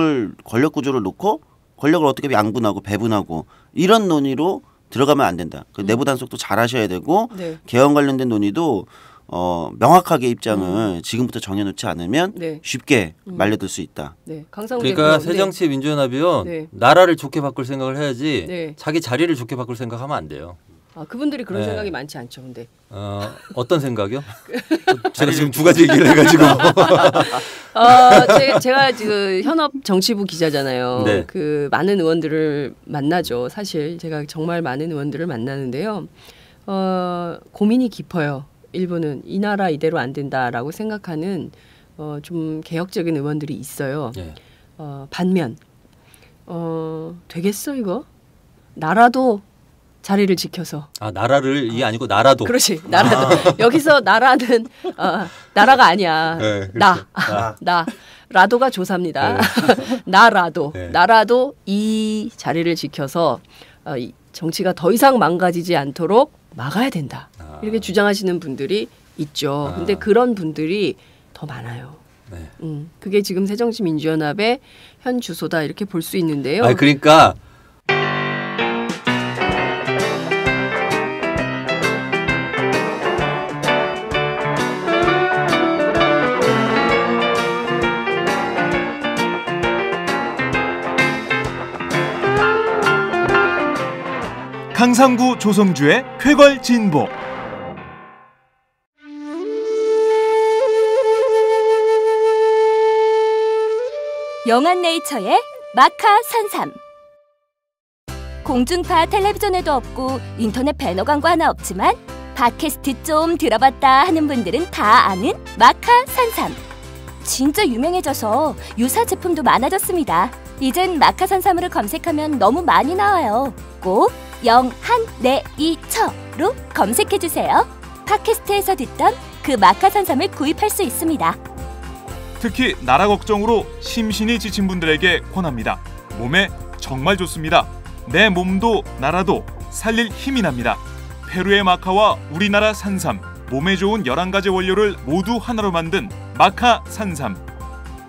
구조를 놓고 권력을 어떻게 양분하고 배분하고 이런 논의로 들어가면 안 된다. 그 내부 단속도 잘 하셔야 되고 네. 개헌 관련된 논의도 명확하게 입장을 지금부터 정해놓지 않으면 네. 쉽게 말려들 수 있다. 네. 강상우 그러니까 대표. 새정치민주연합이요. 네. 나라를 좋게 바꿀 생각을 해야지 네. 자기 자리를 좋게 바꿀 생각하면 안 돼요. 그분들이 그런 네. 생각이 많지 않죠. 근데 어떤 생각이요? 제가 지금 두 가지 얘기를 해가지고 제가 그 현업 정치부 기자잖아요. 네. 그 많은 의원들을 만나죠. 사실 제가 정말 많은 의원들을 만나는데요. 고민이 깊어요. 일부는 이 나라 이대로 안 된다라고 생각하는 좀 개혁적인 의원들이 있어요. 네. 반면 되겠어 이거? 나라도 자리를 지켜서. 아 나라를 이게 아니고 나라도. 그렇지. 나라도. 여기서 나라는 나라가 아니야. 네, 나. 라도가 조사입니다. 네. 나라도. 네. 나라도 이 자리를 지켜서 이 정치가 더 이상 망가지지 않도록 막아야 된다. 이렇게 주장하시는 분들이 있죠. 근데 그런 분들이 더 많아요. 네. 그게 지금 새정치민주연합의 현 주소다 이렇게 볼 수 있는데요. 아 그러니까 강상구 조성주의 쾌걸진보. 영한네이처의 마카산삼. 공중파 텔레비전에도 없고 인터넷 배너 광고 하나 없지만 팟캐스트 좀 들어봤다 하는 분들은 다 아는 마카산삼. 진짜 유명해져서 유사 제품도 많아졌습니다. 이젠 마카산삼으로 검색하면 너무 많이 나와요. 꼭 영한네이처로 검색해주세요. 팟캐스트에서 듣던 그 마카산삼을 구입할 수 있습니다. 특히 나라 걱정으로 심신이 지친 분들에게 권합니다. 몸에 정말 좋습니다. 내 몸도 나라도 살릴 힘이 납니다. 페루의 마카와 우리나라 산삼, 몸에 좋은 11가지 원료를 모두 하나로 만든 마카 산삼.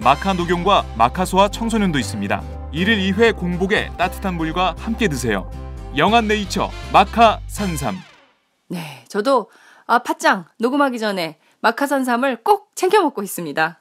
마카 녹용과 마카소와 청소년도 있습니다. 1일 2회 공복에 따뜻한 물과 함께 드세요. 영한네이처 마카 산삼. 네, 저도 팟짱 녹음하기 전에 마카산삼을 꼭 챙겨 먹고 있습니다.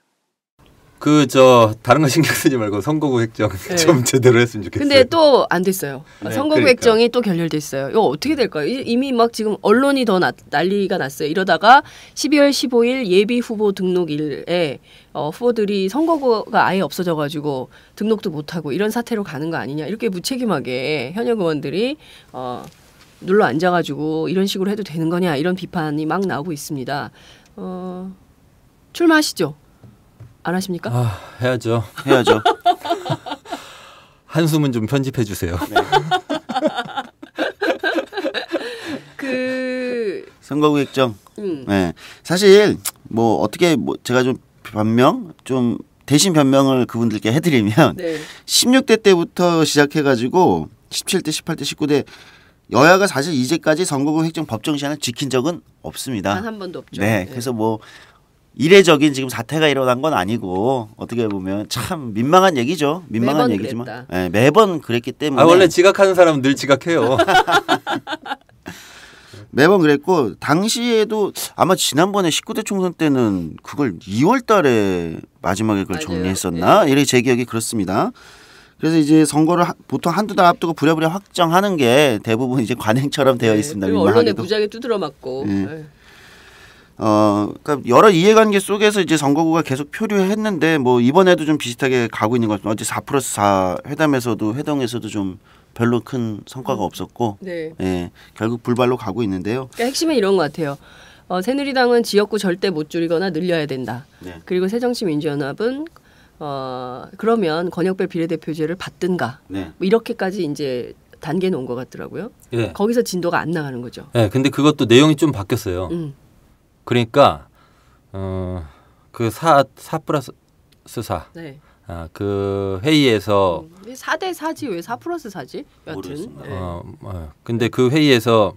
다른 거 신경 쓰지 말고 선거구 획정 좀 제대로 했으면 좋겠어요. 근데 또 안 됐어요. 네, 선거구 그러니까. 획정이 또 결렬됐어요. 이거 어떻게 될까요? 이미 막 지금 언론이 더 난리가 났어요. 이러다가 12월 15일 예비 후보 등록일에 후보들이 선거구가 아예 없어져가지고 등록도 못하고 이런 사태로 가는 거 아니냐. 이렇게 무책임하게 현역 의원들이 눌러 앉아가지고 이런 식으로 해도 되는 거냐. 이런 비판이 막 나오고 있습니다. 출마하시죠? 안 하십니까? 해야죠. 한숨은 좀 편집해 주세요. 선거구 획정. 네. 사실 뭐 어떻게 제가 좀 대신 변명을 그분들께 해드리면 네. 16대 때부터 시작해가지고 17대, 18대, 19대 여야가 사실 이제까지 선거구 획정 법정 시한을 지킨 적은 없습니다. 단 한 번도 없죠. 네. 그래서 뭐 이례적인 지금 사태가 일어난 건 아니고 어떻게 보면 참 민망한 얘기죠. 민망한 매번 얘기지만 그랬다. 네, 매번 그랬기 때문에 원래 지각하는 사람은 늘 지각해요. 매번 그랬고 당시에도 아마 지난번에 19대 총선 때는 그걸 2월 달에 마지막에 그걸 맞아요. 정리했었나? 이렇게 제 기억이 그렇습니다. 그래서 이제 선거를 보통 한두 달 앞두고 부랴부랴 확정하는 게 대부분 이제 관행처럼 되어 있습니다. 그리고 언론에 민망하게도. 무지하게 두드려 맞고. 네. 그러니까 여러 이해관계 속에서 이제 선거구가 계속 표류했는데 뭐 이번에도 좀 비슷하게 가고 있는 것 같습니다. 어제 4+4 회동에서도 좀 별로 큰 성과가 없었고, 네. 예, 결국 불발로 가고 있는데요. 그러니까 핵심은 이런 것 같아요. 새누리당은 지역구 절대 못 줄이거나 늘려야 된다. 네. 그리고 새정치민주연합은 그러면 권역별 비례대표제를 받든가. 네. 뭐 이렇게까지 이제 단계 놓은 것 같더라고요. 예. 거기서 진도가 안 나가는 거죠. 네, 근데 그것도 내용이 좀 바뀌었어요. 그러니까 그 4+4 네. 그 회의에서 4대 4지 왜 4+4지? 여하튼. 모르겠습니다. 네. 근데 그 회의에서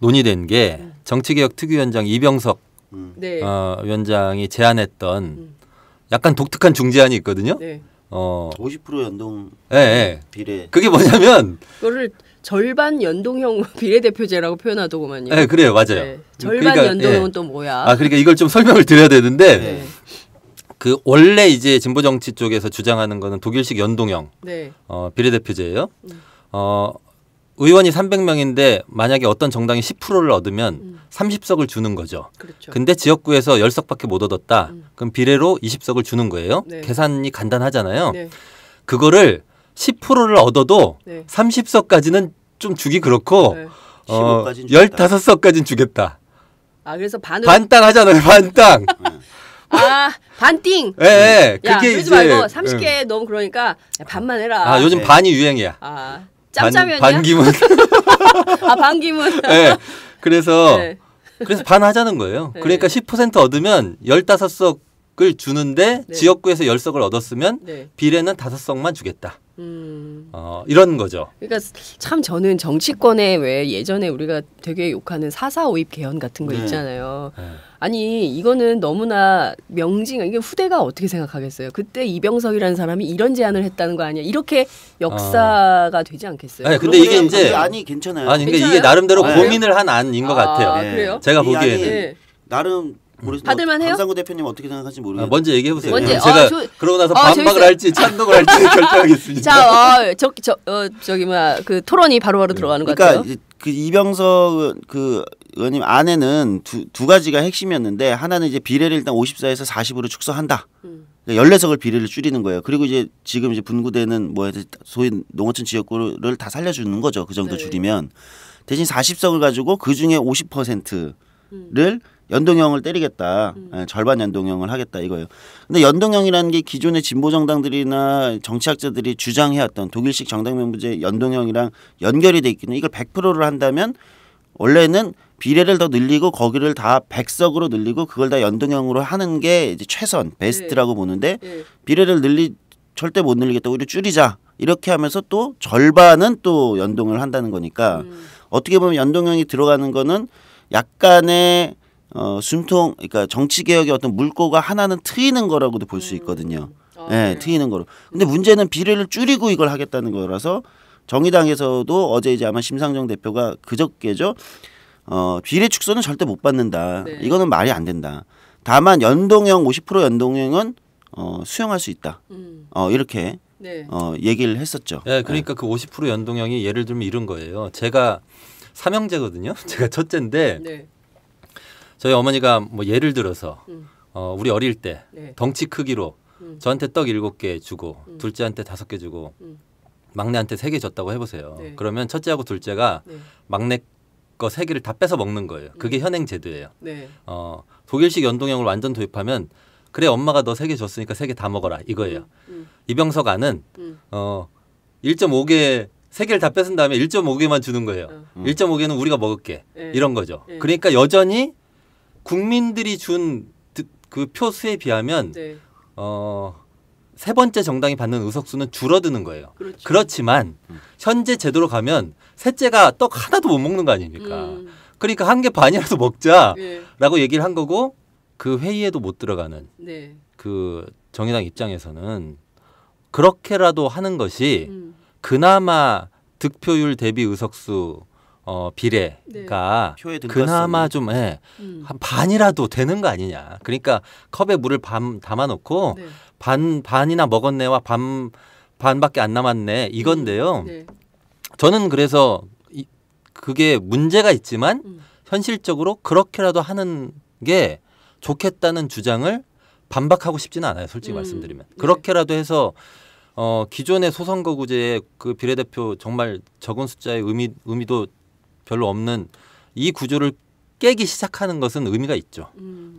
논의된 게 정치개혁 특위위원장 이병석 네. 위원장이 제안했던 약간 독특한 중재안이 있거든요. 네. 50% 연동 예. 비례. 그게 뭐냐면 그거를 절반 연동형 비례대표제라고 표현하더구만요. 네, 그래요. 맞아요. 네. 절반 그러니까, 연동형은 또 뭐야? 그러니까 이걸 좀 설명을 드려야 되는데 네. 그 원래 이제 진보 정치 쪽에서 주장하는 거는 독일식 연동형 네. 비례대표제예요. 의원이 300명인데 만약에 어떤 정당이 10%를 얻으면 30석을 주는 거죠. 그렇죠. 근데 지역구에서 10석밖에 못 얻었다. 그럼 비례로 20석을 주는 거예요. 네. 계산이 간단하잖아요. 네. 그거를 10%를 얻어도 네. 30석까지는 좀 주기 그렇고 네. 15까지는 주겠다. 15석까지는 주겠다. 그래서 반을 반땅 하잖아요. 반땅. 반띵. 예. 야, 그게 그러지 이제 말고 30개 너무 그러니까 야, 반만 해라. 요즘 네. 반이 유행이야. 짬짬면이야. 반기문. 아 반기문. 네. 그래서 네. 반하자는 거예요. 네. 그러니까 10% 얻으면 15석을 주는데 네. 지역구에서 10석을 얻었으면 네. 비례는 5석만 주겠다. 이런 거죠. 그러니까 참 저는 정치권에 왜 예전에 우리가 되게 욕하는 4.4 5입 개헌 같은 거 네. 있잖아요. 네. 아니 이거는 너무나 명징. 이게 후대가 어떻게 생각하겠어요? 그때 이병석이라는 사람이 이런 제안을 했다는 거 아니야? 이렇게 역사가 되지 않겠어요? 아니, 근데 이게 이제 아니 괜찮아요. 아니 그러니까 괜찮아요? 이게 나름대로 네. 고민을 한 안인 것 같아요. 아, 그래요? 제가 이 보기에는 안이 네. 나름 모르겠어요. 받을만해요? 강상구 대표님 어떻게 생각하실지 모르겠어요. 먼저 얘기해 보세요. 먼저, 제가 저- 그러고 나서 재밌어요. 반박을 할지 찬동을 할지 결정하겠습니다. 자, 저기 뭐야 그 토론이 바로바로 들어가는 것 그러니까 같아요. 이제 그 이병석 그 의원님 안에는 두 가지가 핵심이었는데 하나는 이제 비례를 일단 54에서 40으로 축소한다. 그러니까 14석을 비례를 줄이는 거예요. 그리고 이제 지금 이제 분구대는 뭐 소위 농어촌 지역구를 다 살려주는 거죠. 그 정도 네. 줄이면 대신 40석을 가지고 그 중에 50%를 연동형을 때리겠다. 절반 연동형을 하겠다 이거예요. 근데 연동형이라는 게 기존의 진보 정당들이나 정치학자들이 주장해왔던 독일식 정당명부제 연동형이랑 연결이 돼 있기는 이걸 100%를 한다면 원래는 비례를 더 늘리고 거기를 다 100석으로 늘리고 그걸 다 연동형으로 하는 게 이제 최선 베스트라고 보는데 네. 비례를 절대 못 늘리겠다 오히려 줄이자 이렇게 하면서 또 절반은 또 연동을 한다는 거니까 어떻게 보면 연동형이 들어가는 거는 약간의 숨통, 그러니까 정치 개혁의 어떤 물꼬가 하나는 트이는 거라고도 볼 수 있거든요. 네, 트이는 거로. 근데 문제는 비례를 줄이고 이걸 하겠다는 거라서 정의당에서도 어제 이제 아마 심상정 대표가 그저께죠. 비례 축소는 절대 못 받는다. 네. 이거는 말이 안 된다. 다만 연동형 50% 연동형은 수용할 수 있다. 이렇게 네. 얘기를 했었죠. 네, 그러니까 그 50% 연동형이 예를 들면 이런 거예요. 제가 삼형제거든요. 제가 첫째인데 네. 저희 어머니가 뭐 예를 들어서 우리 어릴 때 네. 덩치 크기로 저한테 떡 7개 주고 둘째한테 5개 주고 막내한테 3개 줬다고 해보세요. 네. 그러면 첫째하고 둘째가 네. 막내 거 3개를 다 뺏어 먹는 거예요. 그게 현행 제도예요. 네. 독일식 연동형을 완전 도입하면 그래 엄마가 너 3개 줬으니까 3개 다 먹어라 이거예요. 이병석 안은 1.5개 3개를 다 뺏은 다음에 1.5개만 주는 거예요. 1.5개는 우리가 먹을게. 네. 이런 거죠. 네. 그러니까 여전히 국민들이 준 그 표수에 비하면 네. 세 번째 정당이 받는 의석수는 줄어드는 거예요. 그렇죠. 그렇지만 현재 제도로 가면 셋째가 떡 하나도 못 먹는 거 아닙니까? 그러니까 1개 반이라도 먹자라고 네. 얘기를 한 거고 그 회의에도 못 들어가는 네. 그 정의당 입장에서는 그렇게라도 하는 것이 그나마 득표율 대비 의석수 비례가 표의 등가성이. 그나마 좀 한 반이라도 되는 거 아니냐. 그러니까 컵에 물을 담아놓고 네. 반이나 먹었네와 반밖에 안 남았네 이건데요. 네. 저는 그래서 그게 문제가 있지만 현실적으로 그렇게라도 하는 게 좋겠다는 주장을 반박하고 싶지는 않아요. 솔직히 말씀드리면. 네. 그렇게라도 해서 기존의 소선거구제의 그 비례대표 정말 적은 숫자의 의미도 별로 없는 이 구조를 깨기 시작하는 것은 의미가 있죠.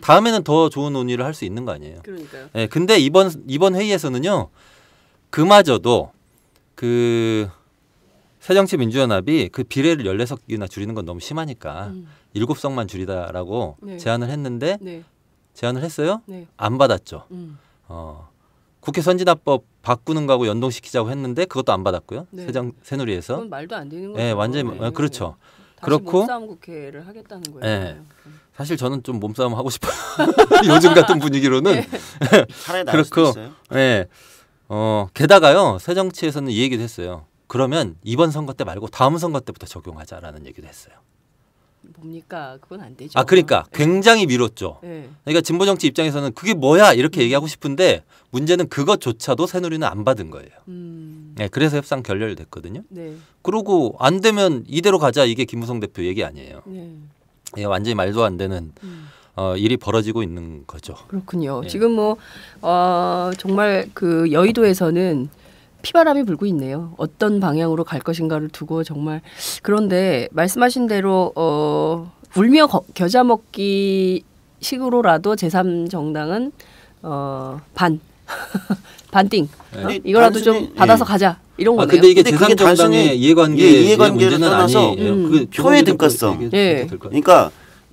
다음에는 더 좋은 논의를 할 수 있는 거 아니에요. 그러니까요. 네, 근데 이번 회의에서는요. 그마저도 그 새정치민주연합이 그 비례를 14석이나 줄이는 건 너무 심하니까 7석만 줄이다라고 네. 제안을 했는데 네. 제안을 했어요. 네. 안 받았죠. 국회 선진화법 바꾸는 거하고 연동시키자고 했는데 그것도 안 받았고요. 네. 새누리에서. 그건 말도 안 되는 거죠. 네, 완전히 그렇죠. 다시 그렇고 몸싸움 국회를 하겠다는 거예요. 네. 사실 저는 좀 몸싸움 하고 싶어요. 요즘 같은 분위기로는. 차라리 나을 수도 그렇고, 있어요. 네. 게다가요, 새정치에서는 이 얘기도 했어요. 그러면 이번 선거 때 말고 다음 선거 때부터 적용하자라는 얘기도 했어요. 뭡니까? 그건 안 되죠. 그러니까 굉장히 미뤘죠. 네. 그러니까 진보 정치 입장에서는 그게 뭐야 이렇게 얘기하고 싶은데 문제는 그것조차도 새누리는 안 받은 거예요. 네, 그래서 협상 결렬됐거든요. 네. 그러고 안 되면 이대로 가자 이게 김무성 대표 얘기 아니에요. 네. 예, 완전히 말도 안 되는 일이 벌어지고 있는 거죠. 그렇군요. 네. 지금 뭐 정말 그 여의도에서는 피바람이 불고 있네요. 어떤 방향으로 갈 것인가를 두고 정말. 그런데 말씀하신 대로 울며 겨자 먹기 식으로라도 제3정당은 반띵 네. 이거라도 좀 단순히, 받아서 가자. 이런 거네요. 근데 이게 근데 그게 제3정당의 단순히 이해관계의 문제는 떠나서 표의 등가성. 예. 그러니까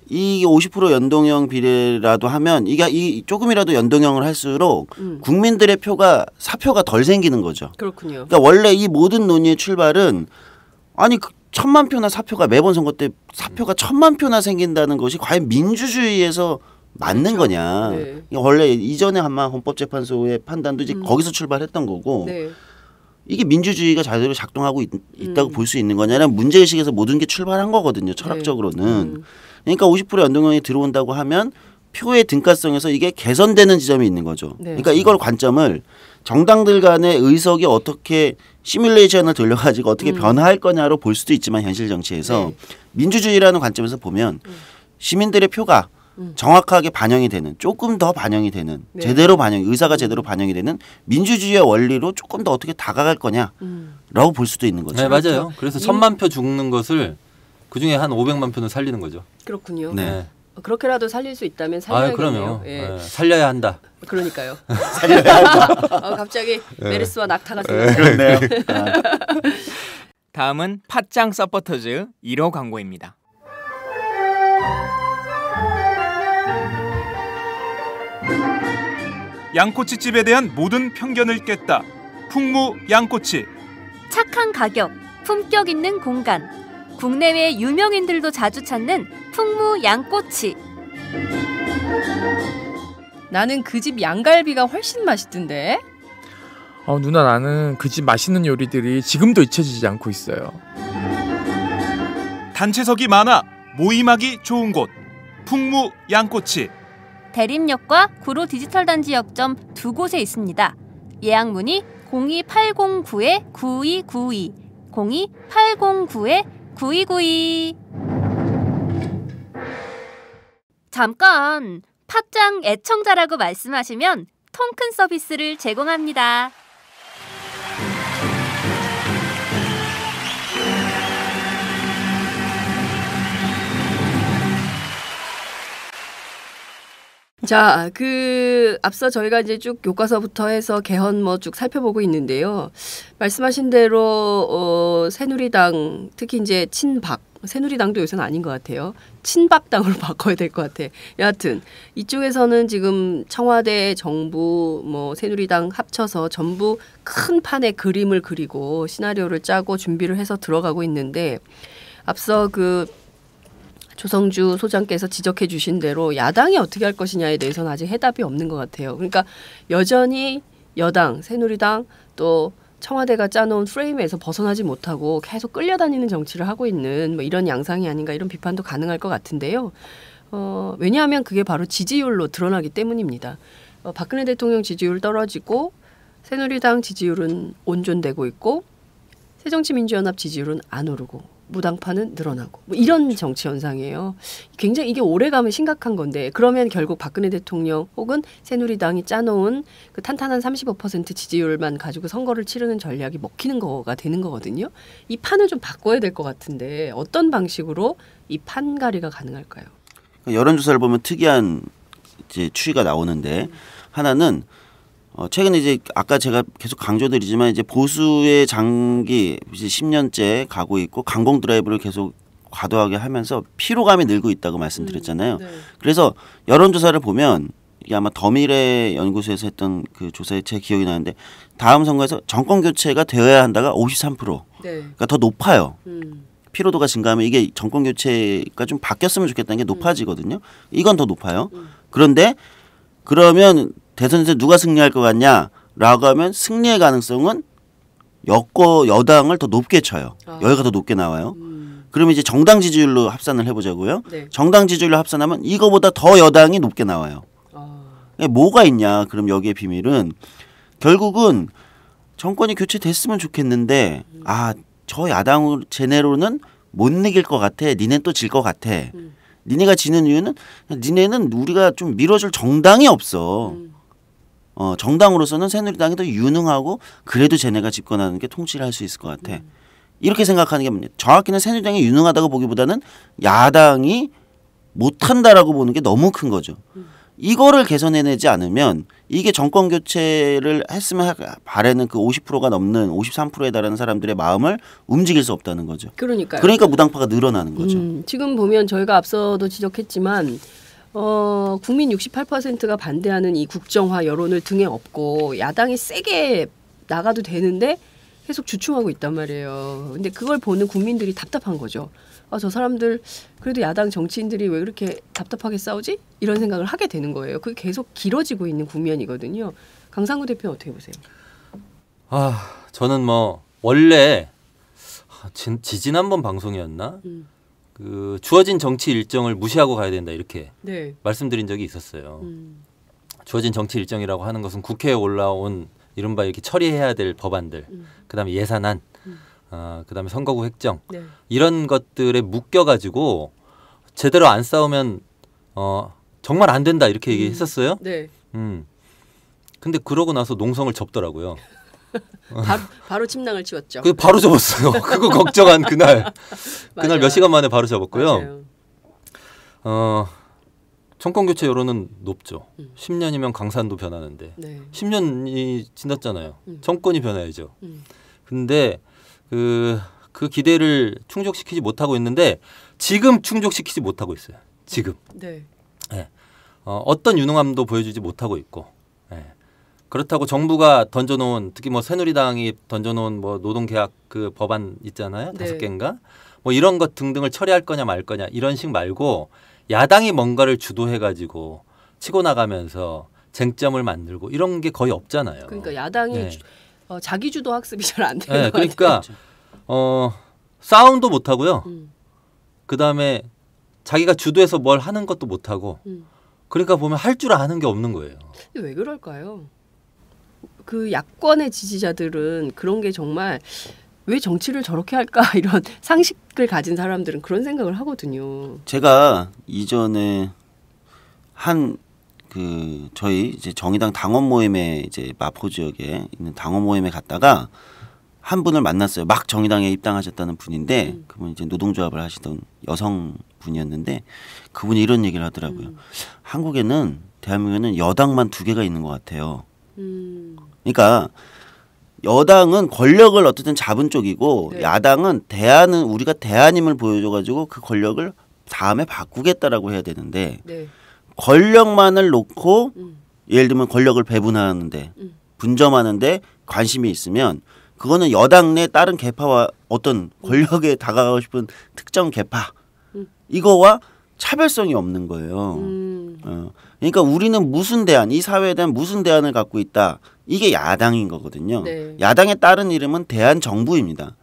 이 50% 연동형 비례라도 하면 이게 이 조금이라도 연동형을 할수록 국민들의 표가 사표가 덜 생기는 거죠. 그렇군요. 그러니까 원래 이 모든 논의의 출발은 아니 1000만 표나 사표가 매번 선거 때 사표가 1000만 표나 생긴다는 것이 과연 민주주의에서 맞는 그렇죠. 거냐. 네. 원래 이전에 한마 헌법재판소의 판단도 이제 거기서 출발했던 거고 네. 이게 민주주의가 제대로 작동하고 있다고 볼 수 있는 거냐는 문제의식에서 모든 게 출발한 거거든요. 철학적으로는. 그러니까 50% 연동형이 들어온다고 하면 표의 등가성에서 이게 개선되는 지점이 있는 거죠. 네. 그러니까 이걸 관점을 정당들 간의 의석이 어떻게 시뮬레이션을 돌려가지고 어떻게 변화할 거냐로 볼 수도 있지만 현실 정치에서 민주주의라는 관점에서 보면 시민들의 표가 정확하게 반영이 되는 조금 더 반영이 되는 제대로 의사가 제대로 반영이 되는 민주주의의 원리로 조금 더 어떻게 다가갈 거냐라고 볼 수도 있는 거죠. 네, 맞아요. 그래서 1000만 표 죽는 것을 그중에 한 500만 표는 살리는 거죠. 그렇군요. 네. 그렇게라도 살릴 수 있다면 살려야겠네요. 그럼요. 예. 살려야 한다. 그러니까요. 살려야 한다. 갑자기 메르스와 낙타가 생각나네요. 다음은 팟짱 서포터즈 1호 광고입니다. 양꼬치집에 대한 모든 편견을 깼다. 풍무 양꼬치. 착한 가격, 품격 있는 공간. 국내외 유명인들도 자주 찾는 풍무 양꼬치. 나는 그 집 양갈비가 훨씬 맛있던데. 누나 나는 그 집 맛있는 요리들이 지금도 잊혀지지 않고 있어요. 단체석이 많아 모임하기 좋은 곳. 풍무 양꼬치. 대림역과 구로 디지털 단지 역점 두 곳에 있습니다. 예약 문의 02809-9292, 02809-9292. 잠깐, 팟짱 애청자라고 말씀하시면 통큰 서비스를 제공합니다. 자, 앞서 저희가 이제 쭉 교과서부터 해서 개헌 뭐 쭉 살펴보고 있는데요. 말씀하신 대로 새누리당 특히 이제 친박, 새누리당도 요새는 아닌 것 같아요. 친박당으로 바꿔야 될 것 같아. 여하튼 이쪽에서는 지금 청와대, 정부, 뭐 새누리당 합쳐서 전부 큰 판에 그림을 그리고 시나리오를 짜고 준비를 해서 들어가고 있는데 앞서 조성주 소장께서 지적해 주신 대로 야당이 어떻게 할 것이냐에 대해서는 아직 해답이 없는 것 같아요. 그러니까 여전히 여당, 새누리당 또 청와대가 짜놓은 프레임에서 벗어나지 못하고 계속 끌려다니는 정치를 하고 있는 뭐 이런 양상이 아닌가 이런 비판도 가능할 것 같은데요. 왜냐하면 그게 바로 지지율로 드러나기 때문입니다. 박근혜 대통령 지지율 떨어지고 새누리당 지지율은 온존되고 있고 새정치민주연합 지지율은 안 오르고 무당파는 늘어나고 뭐 이런 정치 현상이에요. 굉장히 이게 오래가면 심각한 건데 그러면 결국 박근혜 대통령 혹은 새누리당이 짜놓은 그 탄탄한 35% 지지율만 가지고 선거를 치르는 전략이 먹히는 거가 되는 거거든요. 이 판을 좀 바꿔야 될 것 같은데 어떤 방식으로 이 판가리가 가능할까요? 여론조사를 보면 특이한 이제 추이가 나오는데 하나는 최근에 이제 아까 제가 계속 강조드리지만 이제 보수의 장기 이제 10년째 가고 있고 강공 드라이브를 계속 과도하게 하면서 피로감이 늘고 있다고 말씀드렸잖아요. 네. 그래서 여론조사를 보면 이게 아마 더미래 연구소에서 했던 그 조사에 제 기억이 나는데 다음 선거에서 정권 교체가 되어야 한다가 53%. 네. 그러니까 더 높아요. 피로도가 증가하면 이게 정권 교체가 좀 바뀌었으면 좋겠다는 게 높아지거든요. 이건 더 높아요. 그런데 그러면 대선에서 누가 승리할 것 같냐라고 하면 승리의 가능성은 여당을 더 높게 쳐요. 여기가 더 높게 나와요. 그러면 이제 정당 지지율로 합산을 해보자고요. 네. 정당 지지율로 합산하면 이거보다 더 여당이 높게 나와요. 뭐가 있냐? 그럼 여기에 비밀은 결국은 정권이 교체됐으면 좋겠는데 저 야당으로 제대로는 못 이길 것 같아. 니네 또 질 것 같아. 니네가 지는 이유는 니네는 우리가 좀 밀어줄 정당이 없어. 정당으로서는 새누리당이 더 유능하고 그래도 쟤네가 집권하는 게 통치를 할 수 있을 것 같아. 이렇게 생각하는 게 뭐냐. 정확히는 새누리당이 유능하다고 보기보다는 야당이 못한다라고 보는 게 너무 큰 거죠. 이거를 개선해내지 않으면 이게 정권 교체를 했으면 바라는 그 50%가 넘는 53%에 달하는 사람들의 마음을 움직일 수 없다는 거죠. 그러니까요. 그러니까 무당파가 늘어나는 거죠. 지금 보면 저희가 앞서도 지적했지만 국민 68%가 반대하는 이 국정화 여론을 등에 업고 야당이 세게 나가도 되는데 계속 주춤하고 있단 말이에요. 근데 그걸 보는 국민들이 답답한 거죠. 저 사람들 그래도 야당 정치인들이 왜 그렇게 답답하게 싸우지? 이런 생각을 하게 되는 거예요. 그게 계속 길어지고 있는 국면이거든요. 강상구 대표는 어떻게 보세요? 저는 뭐 원래 지난번 방송이었나? 그 주어진 정치 일정을 무시하고 가야 된다 이렇게 네. 말씀드린 적이 있었어요. 주어진 정치 일정이라고 하는 것은 국회에 올라온 이른바 이렇게 처리해야 될 법안들, 그다음에 예산안, 그다음에 선거구 획정 네. 이런 것들에 묶여가지고 제대로 안 싸우면 정말 안 된다 이렇게 얘기했었어요. 네. 근데 그러고 나서 농성을 접더라고요. 바로 침낭을 치웠죠. 그 바로 접었어요. 그거 걱정한 그날 몇 시간 만에 바로 접었고요. 정권 교체 여론은 높죠. 10년이면 강산도 변하는데 네. 10년이 지났잖아요. 정권이 변해야죠. 근데 그 기대를 충족시키지 못하고 있는데 지금 충족시키지 못하고 있어요. 지금. 네. 네. 어떤 유능함도 보여주지 못하고 있고. 네. 그렇다고 정부가 던져놓은 특히 뭐 새누리당이 던져놓은 뭐 노동계약 그 법안 있잖아요. 네. 5개인가? 뭐 이런 것 등등을 처리할 거냐 말 거냐 이런 식 말고 야당이 뭔가를 주도해가지고 치고 나가면서 쟁점을 만들고 이런 게 거의 없잖아요. 그러니까 야당이 네. 자기 주도 학습이 잘 안 되는 네, 것 같아요. 그러니까 싸움도 못 하고요. 그 다음에 자기가 주도해서 뭘 하는 것도 못 하고. 그러니까 보면 할 줄 아는 게 없는 거예요. 왜 그럴까요? 그 야권의 지지자들은 그런 게 정말 왜 정치를 저렇게 할까 이런 상식을 가진 사람들은 그런 생각을 하거든요. 제가 이전에 저희 이제 정의당 당원 모임에 이제 마포 지역에 있는 당원 모임에 갔다가 한 분을 만났어요. 막 정의당에 입당하셨다는 분인데 그분 이제 노동조합을 하시던 여성 분이었는데 그분이 이런 얘기를 하더라고요. 한국에는 대한민국에는 여당만 2개가 있는 것 같아요. 그러니까 여당은 권력을 어쨌든 잡은 쪽이고 네. 야당은 우리가 대안임을 보여줘가지고 그 권력을 다음에 바꾸겠다라고 해야 되는데 네. 권력만을 놓고 예를 들면 권력을 배분하는데 분점하는데 관심이 있으면 그거는 여당 내 다른 계파와 어떤 권력에 다가가고 싶은 특정 계파 이거와 차별성이 없는 거예요. 그러니까 우리는 무슨 대안, 이 사회에 대한 무슨 대안을 갖고 있다. 이게 야당인 거거든요. 네. 야당의 다른 이름은 대한정부입니다.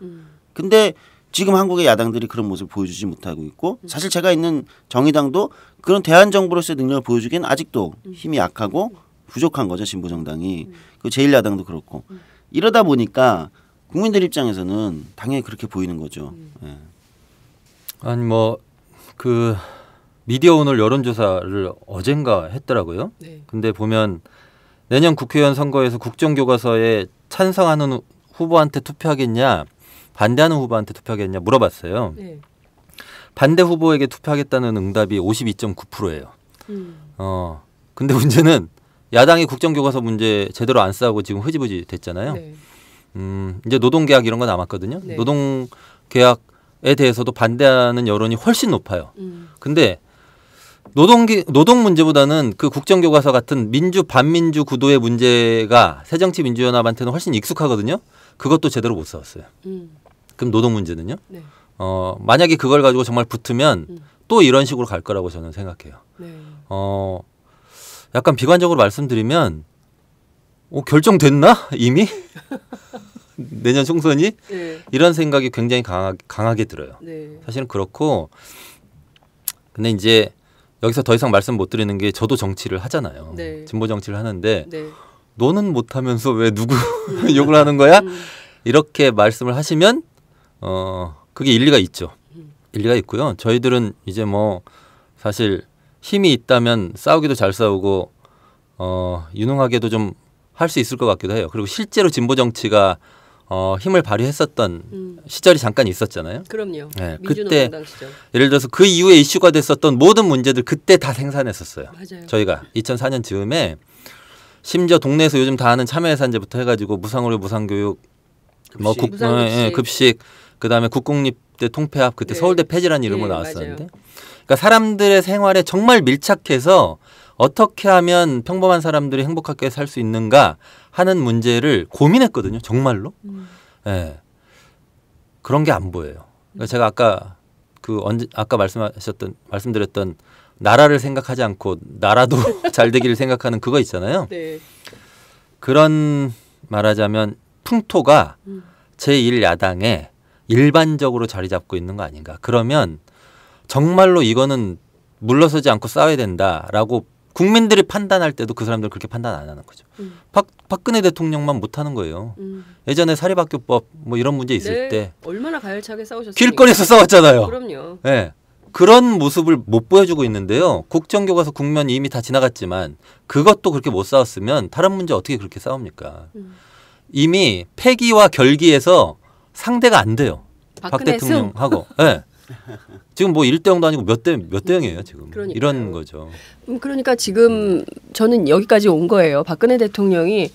근데 지금 한국의 야당들이 그런 모습을 보여주지 못하고 있고 사실 제가 있는 정의당도 그런 대한정부로서의 능력을 보여주기엔 아직도 힘이 약하고 부족한 거죠. 진보정당이. 그 제1야당도 그렇고. 이러다 보니까 국민들 입장에서는 당연히 그렇게 보이는 거죠. 네. 아니 뭐 그 미디어 오늘 여론조사를 어젠가 했더라고요. 네. 근데 보면 내년 국회의원 선거에서 국정교과서에 찬성하는 후보한테 투표하겠냐 반대하는 후보한테 투표하겠냐 물어봤어요. 네. 반대 후보에게 투표하겠다는 응답이 52.9%예요. 근데 문제는 야당이 국정교과서 문제 제대로 안 싸우고 지금 흐지부지 됐잖아요. 네. 이제 노동계약 이런 거 남았거든요. 네. 노동계약에 대해서도 반대하는 여론이 훨씬 높아요. 근데 노동 문제보다는 그 국정교과서 같은 반민주 구도의 문제가 새정치민주연합한테는 훨씬 익숙하거든요. 그것도 제대로 못 싸웠어요. 그럼 노동 문제는요? 네. 만약에 그걸 가지고 정말 붙으면 또 이런 식으로 갈 거라고 저는 생각해요. 네. 약간 비관적으로 말씀드리면 결정됐나 이미? 내년 총선이? 네. 이런 생각이 굉장히 강하게 들어요. 네. 사실은 그렇고 근데 이제 여기서 더 이상 말씀 못 드리는 게 저도 정치를 하잖아요. 네. 진보 정치를 하는데 네. 너는 못하면서 왜 누구 욕을 하는 거야? 이렇게 말씀을 하시면 그게 일리가 있죠. 일리가 있고요. 저희들은 이제 뭐 사실 힘이 있다면 싸우기도 잘 싸우고 유능하게도 좀 할 수 있을 것 같기도 해요. 그리고 실제로 진보 정치가 힘을 발휘했었던 시절이 잠깐 있었잖아요. 그럼요. 네, 민주노동당 그때 시절. 예를 들어서 그 이후에 이슈가 됐었던 모든 문제들 그때 다 생산했었어요. 맞아요. 저희가 2004년 즈음에 심지어 동네에서 요즘 다 하는 참여예산제부터 해가지고 무상의료, 무상교육, 뭐 급식, 그다음에 국공립대 통폐합 그때 네. 서울대 폐지라는 이름으로 네, 나왔었는데, 그러니까 사람들의 생활에 정말 밀착해서 어떻게 하면 평범한 사람들이 행복하게 살 수 있는가 하는 문제를 고민했거든요. 정말로. 네. 그런 게 안 보여요. 그러니까 제가 아까 말씀드렸던 나라를 생각하지 않고 나라도 잘 되기를 생각하는 그거 있잖아요. 네. 그런 말하자면 풍토가 제1야당에 일반적으로 자리 잡고 있는 거 아닌가. 그러면 정말로 이거는 물러서지 않고 싸워야 된다라고 국민들이 판단할 때도 그 사람들은 그렇게 판단 안 하는 거죠. 박근혜 대통령만 못하는 거예요. 예전에 사립학교법 뭐 이런 문제 있을 때 얼마나 가열차게 싸우셨어요. 길거리에서 싸웠잖아요. 그럼요. 네. 그런 모습을 못 보여주고 있는데요. 국정교과서 국면 이미 다 지나갔지만 그것도 그렇게 못 싸웠으면 다른 문제 어떻게 그렇게 싸웁니까? 이미 패기와 결기에서 상대가 안 돼요. 박 대통령하고. 네. 지금 뭐 1대0도 아니고 몇 대 0이에요 지금. 그러니까요. 이런 거죠. 그러니까 지금 저는 여기까지 온 거예요. 박근혜 대통령이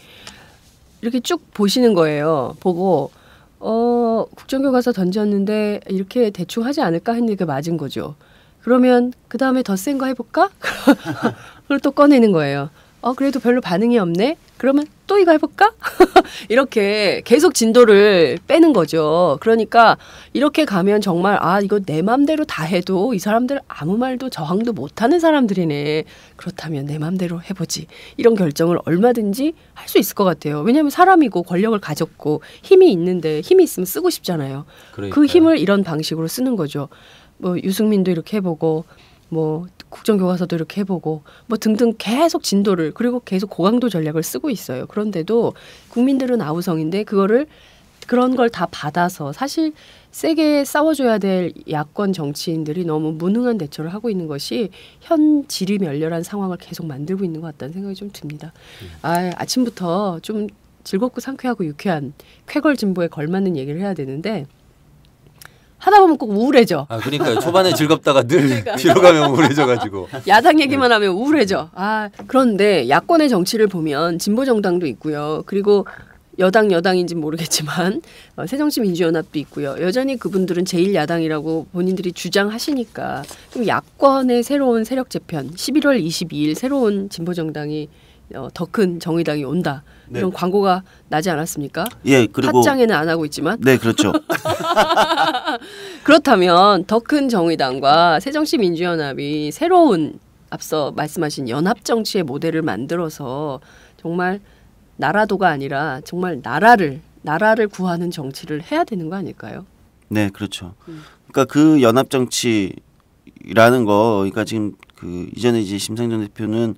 이렇게 쭉 보시는 거예요. 보고 국정교과서 던졌는데 이렇게 대충 하지 않을까 했는데 그게 맞은 거죠. 그러면 그 다음에 더 센 거 해볼까? 그걸 또 꺼내는 거예요. 그래도 별로 반응이 없네? 그러면 또 이거 해볼까? 이렇게 계속 진도를 빼는 거죠. 그러니까 이렇게 가면 정말 이거 내 맘대로 다 해도 이 사람들 아무 말도 저항도 못하는 사람들이네. 그렇다면 내 맘대로 해보지. 이런 결정을 얼마든지 할 수 있을 것 같아요. 왜냐하면 사람이고 권력을 가졌고 힘이 있는데 힘이 있으면 쓰고 싶잖아요. 그러니까요. 그 힘을 이런 방식으로 쓰는 거죠. 뭐 유승민도 이렇게 해보고 뭐 국정교과서도 이렇게 해보고 뭐 등등 계속 진도를 그리고 계속 고강도 전략을 쓰고 있어요. 그런데도 국민들은 아우성인데 그런 걸 다 받아서 사실 세게 싸워줘야 될 야권 정치인들이 너무 무능한 대처를 하고 있는 것이 현 질이 멸렬한 상황을 계속 만들고 있는 것 같다는 생각이 좀 듭니다. 아침부터 좀 즐겁고 상쾌하고 유쾌한 쾌걸 진보에 걸맞는 얘기를 해야 되는데 하다 보면 꼭 우울해져. 그러니까요. 초반에 즐겁다가 늘 뒤로 가면 우울해져가지고. 야당 얘기만 하면 우울해져. 그런데 야권의 정치를 보면 진보 정당도 있고요. 그리고 여당인지 모르겠지만 새정치민주연합도 있고요. 여전히 그분들은 제1야당이라고 본인들이 주장하시니까 그럼 야권의 새로운 세력 재편 11월 22일 새로운 진보 정당이 더 큰 정의당이 온다. 네. 이런 광고가 나지 않았습니까? 예, 그리고 팟짱에는 안 하고 있지만. 네, 그렇죠. 그렇다면 더 큰 정의당과 새정치민주연합이 새로운 앞서 말씀하신 연합정치의 모델을 만들어서 정말 나라도가 아니라 정말 나라를 구하는 정치를 해야 되는 거 아닐까요? 네, 그렇죠. 그러니까 그 연합정치라는 거, 그러니까 지금 이전에 이제 심상정 대표는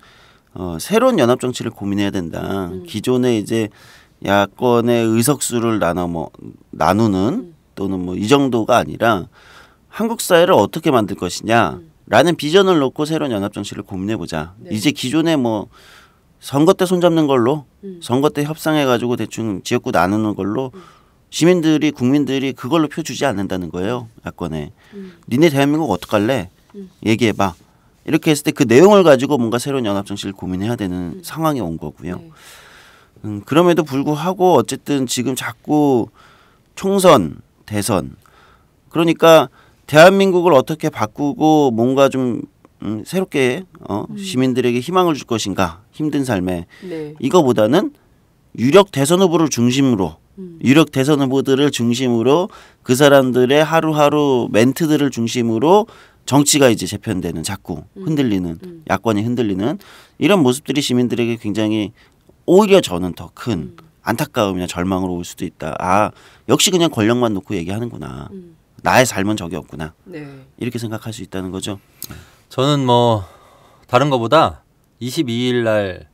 새로운 연합정치를 고민해야 된다. 기존에 이제 야권의 의석수를 나누는 또는 뭐 이 정도가 아니라 한국 사회를 어떻게 만들 것이냐라는 비전을 놓고 새로운 연합정치를 고민해보자. 네. 이제 기존에 뭐 선거 때 손잡는 걸로 선거 때 협상해가지고 대충 지역구 나누는 걸로 국민들이 그걸로 표 주지 않는다는 거예요. 야권에. 니네 대한민국 어떡할래? 얘기해봐. 이렇게 했을 때 그 내용을 가지고 뭔가 새로운 연합정치를 고민해야 되는 상황에 온 거고요. 그럼에도 불구하고 어쨌든 지금 자꾸 총선, 대선 그러니까 대한민국을 어떻게 바꾸고 뭔가 좀 새롭게 시민들에게 희망을 줄 것인가 힘든 삶에 이거보다는 유력 대선 후보를 중심으로 유력 대선 후보들을 중심으로 그 사람들의 하루하루 멘트들을 중심으로 정치가 이제 재편되는 자꾸 흔들리는 야권이 흔들리는 이런 모습들이 시민들에게 굉장히 오히려 저는 더 큰 안타까움이나 절망으로 올 수도 있다. 역시 그냥 권력만 놓고 얘기하는구나. 나의 삶은 적이 없구나. 이렇게 생각할 수 있다는 거죠. 저는 뭐 다른 거보다 22일 날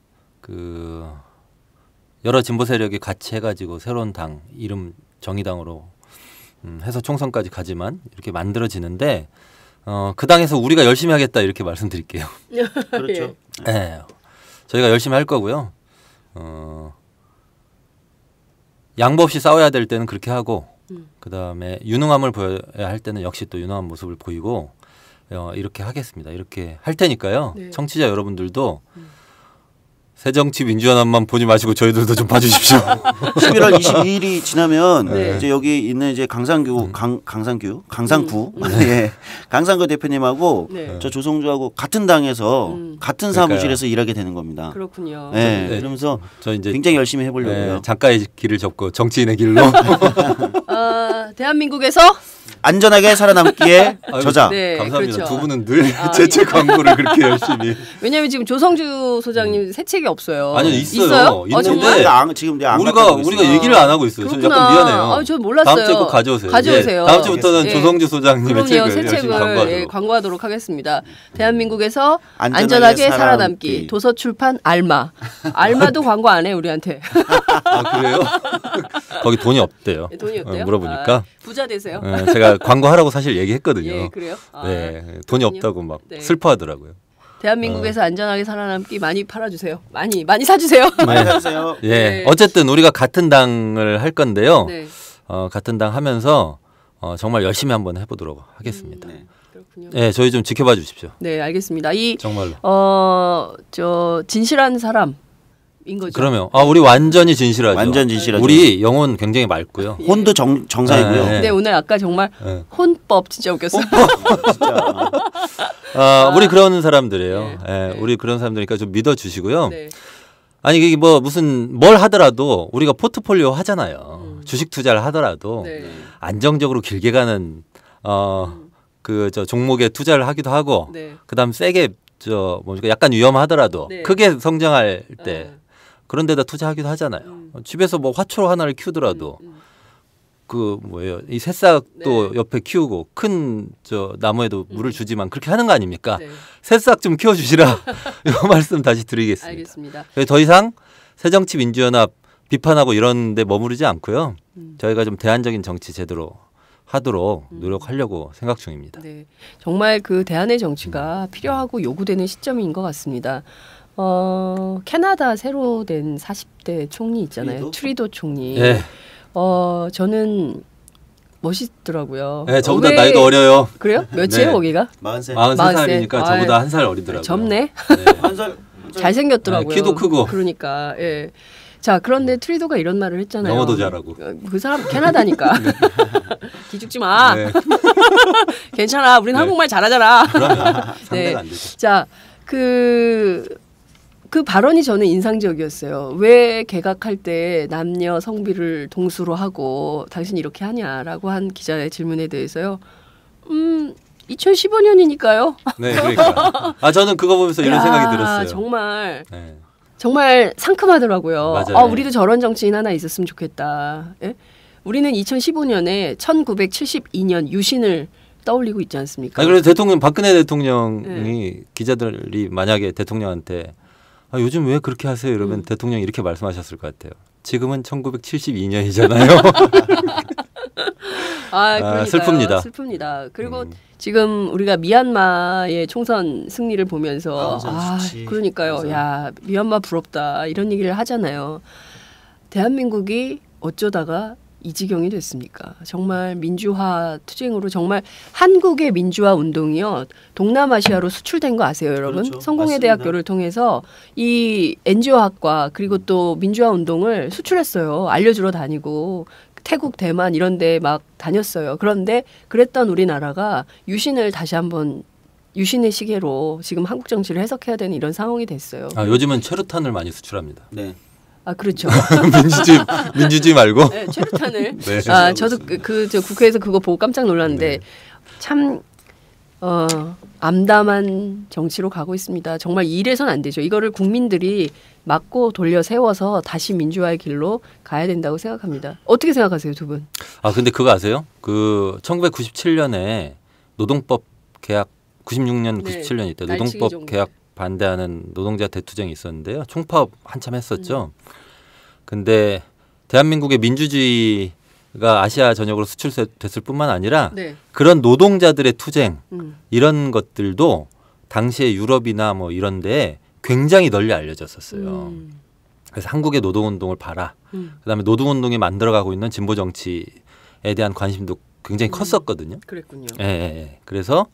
여러 진보 세력이 같이 해가지고 새로운 당 이름 정의당으로 해서 총선까지 가지만 이렇게 만들어지는데 그 당에서 우리가 열심히 하겠다 이렇게 말씀드릴게요. 그렇죠. 네, 저희가 열심히 할 거고요. 양보 없이 싸워야 될 때는 그렇게 하고 그다음에 유능함을 보여야 할 때는 역시 또 유능한 모습을 보이고 이렇게 하겠습니다. 이렇게 할 테니까요. 네. 청취자 여러분들도 새정치민주연합만 보지 마시고 저희들도 좀 봐주십시오. 11월 22일이 지나면 네. 이제 여기 있는 이제 강상구 예, 강상구 대표님하고 네. 저 조성주하고 같은 당에서 같은 사무실에서 일하게 되는 겁니다. 그렇군요. 네, 네. 그러면서 저 이제 굉장히 열심히 해보려고요. 네, 작가의 길을 접고 정치인의 길로. 대한민국에서 안전하게 살아남기에 저자. 네, 감사합니다. 그렇죠. 두 분은 늘 제 책 광고를 그렇게 열심히. 왜냐하면 지금 조성주 소장님 새 책이 없어요. 아니요, 있어요. 있는데 지금 내가 우리가 얘기를 안 하고 있어요. 저 약간 미안해요. 저 몰랐어요. 다음 주에 꼭 가져오세요. 가져오세요. 다음 주부터는 조성주 소장님의 그럼요, 책을 새 열심히 책을 광고하도록. 광고하도록 하겠습니다. 대한민국에서 안전하게 안전하게 살아남기. 살아남기. 도서출판 알마. 알마도 광고 안 해 우리한테. 아 그래요? 거기 돈이 없대요. 돈이 없대요? 물어보니까 부자 되세요. 제가 광고하라고 사실 얘기했거든요. 예, 그래요? 네, 돈이 없다고 막 네. 슬퍼하더라고요. 대한민국에서 안전하게 살아남기 많이 팔아주세요. 많이 사주세요. 많이 사주세요. 예, 네. 어쨌든 우리가 같은 당을 할 건데요. 네. 같은 당 하면서 정말 열심히 한번 해보도록 하겠습니다. 그렇군요. 네, 저희 좀 지켜봐 주십시오. 네, 알겠습니다. 정말로. 저 진실한 사람인 거죠. 그러면 우리 완전히 진실하죠. 완전 진실하죠. 우리 영혼 굉장히 맑고요. 혼도 정상이고요. 네. 네, 오늘 아까 정말 네. 혼법 진짜 웃겼어요. 진짜. 우리 그런 사람들이에요. 네. 예, 네. 우리 그런 사람들이니까 좀 믿어주시고요. 네. 아니 이게 뭐 무슨 뭘 하더라도 우리가 포트폴리오 하잖아요. 주식 투자를 하더라도 네. 안정적으로 길게 가는 그 저 종목에 투자를 하기도 하고 네. 그다음 세게 뭡니까 약간 위험하더라도 네. 크게 성장할 때 그런 데다 투자하기도 하잖아요. 집에서 뭐 화초 하나를 키우더라도 그 뭐예요 이 새싹도 옆에 키우고 큰 나무에도 물을 주지만 그렇게 하는 거 아닙니까? 네. 새싹 좀 키워주시라 이 말씀 다시 드리겠습니다. 알겠습니다. 더 이상 새정치민주연합 비판하고 이런 데 머무르지 않고요. 저희가 좀 대안적인 정치 제대로 하도록 노력하려고 생각 중입니다. 네, 정말 그 대안의 정치가 필요하고 요구되는 시점인 것 같습니다. 캐나다 새로 된 40대 총리 있잖아요. 트리도 총리. 네. 저는 멋있더라고요. 네, 저보다 나이도 어려요. 그래요? 몇이에요, 네. 거기가? 43살이니까 저보다 한 살 어리더라고요. 젊네. 네. 잘생겼더라고요. 키도 크고. 그러니까 예. 자, 그런데 트리도가 이런 말을 했잖아요. 영어도 잘하고. 그 사람 캐나다니까. 기죽지 마. 네. 괜찮아. 우린 한국말 잘하잖아. 그러면 상대가 안 되죠. 자, 그 발언이 저는 인상적이었어요. 왜 개각할 때 남녀 성비를 동수로 하고 당신 이렇게 하냐라고 한 기자의 질문에 대해서요. 2015년이니까요. 네, 그러니까. 저는 그거 보면서 이런 생각이 들었어요. 정말. 네. 정말 상큼하더라고요. 맞아요. 우리도 저런 정치인 하나 있었으면 좋겠다. 예? 우리는 2015년에 1972년 유신을 떠올리고 있지 않습니까? 그래서 박근혜 대통령이 기자들이 만약에 대통령한테 요즘 왜 그렇게 하세요? 이러면 대통령이 이렇게 말씀하셨을 것 같아요. 지금은 1972년이잖아요. 슬픕니다. 슬픕니다. 그리고 지금 우리가 미얀마의 총선 승리를 보면서 그러니까요. 야, 미얀마 부럽다 이런 얘기를 하잖아요. 대한민국이 어쩌다가 이 지경이 됐습니까? 정말 민주화 투쟁으로 정말 한국의 민주화 운동이요 동남아시아로 수출된 거 아세요, 여러분? 그렇죠. 성공회 맞습니다. 대학교를 통해서 이 NGO 학과 그리고 또 민주화 운동을 수출했어요. 알려주러 다니고 태국, 대만 이런 데 막 다녔어요. 그런데 그랬던 우리나라가 유신을 다시 한번 유신의 시계로 지금 한국 정치를 해석해야 되는 이런 상황이 됐어요. 요즘은 최루탄을 많이 수출합니다. 네. 그렇죠. 민주주의 말고. 네, 최루탄을. 네. 저도 저 국회에서 그거 보고 깜짝 놀랐는데 참 암담한 정치로 가고 있습니다. 정말 이래선 안 되죠. 이거를 국민들이 막고 돌려 세워서 다시 민주화의 길로 가야 된다고 생각합니다. 어떻게 생각하세요, 두 분? 근데 그거 아세요? 그 1997년에 노동법 개혁 96년 97년 이때 노동법 개혁 반대하는 노동자 대투쟁이 있었는데요. 총파업 한참 했었죠. 근데 대한민국의 민주주의가 아시아 전역으로 수출됐을 뿐만 아니라 그런 노동자들의 투쟁 이런 것들도 당시에 유럽이나 뭐 이런 데에 굉장히 널리 알려졌었어요. 그래서 한국의 노동운동을 봐라. 그다음에 노동운동이 만들어가고 있는 진보 정치에 대한 관심도 굉장히 컸었거든요. 그랬군요. 예. 그래서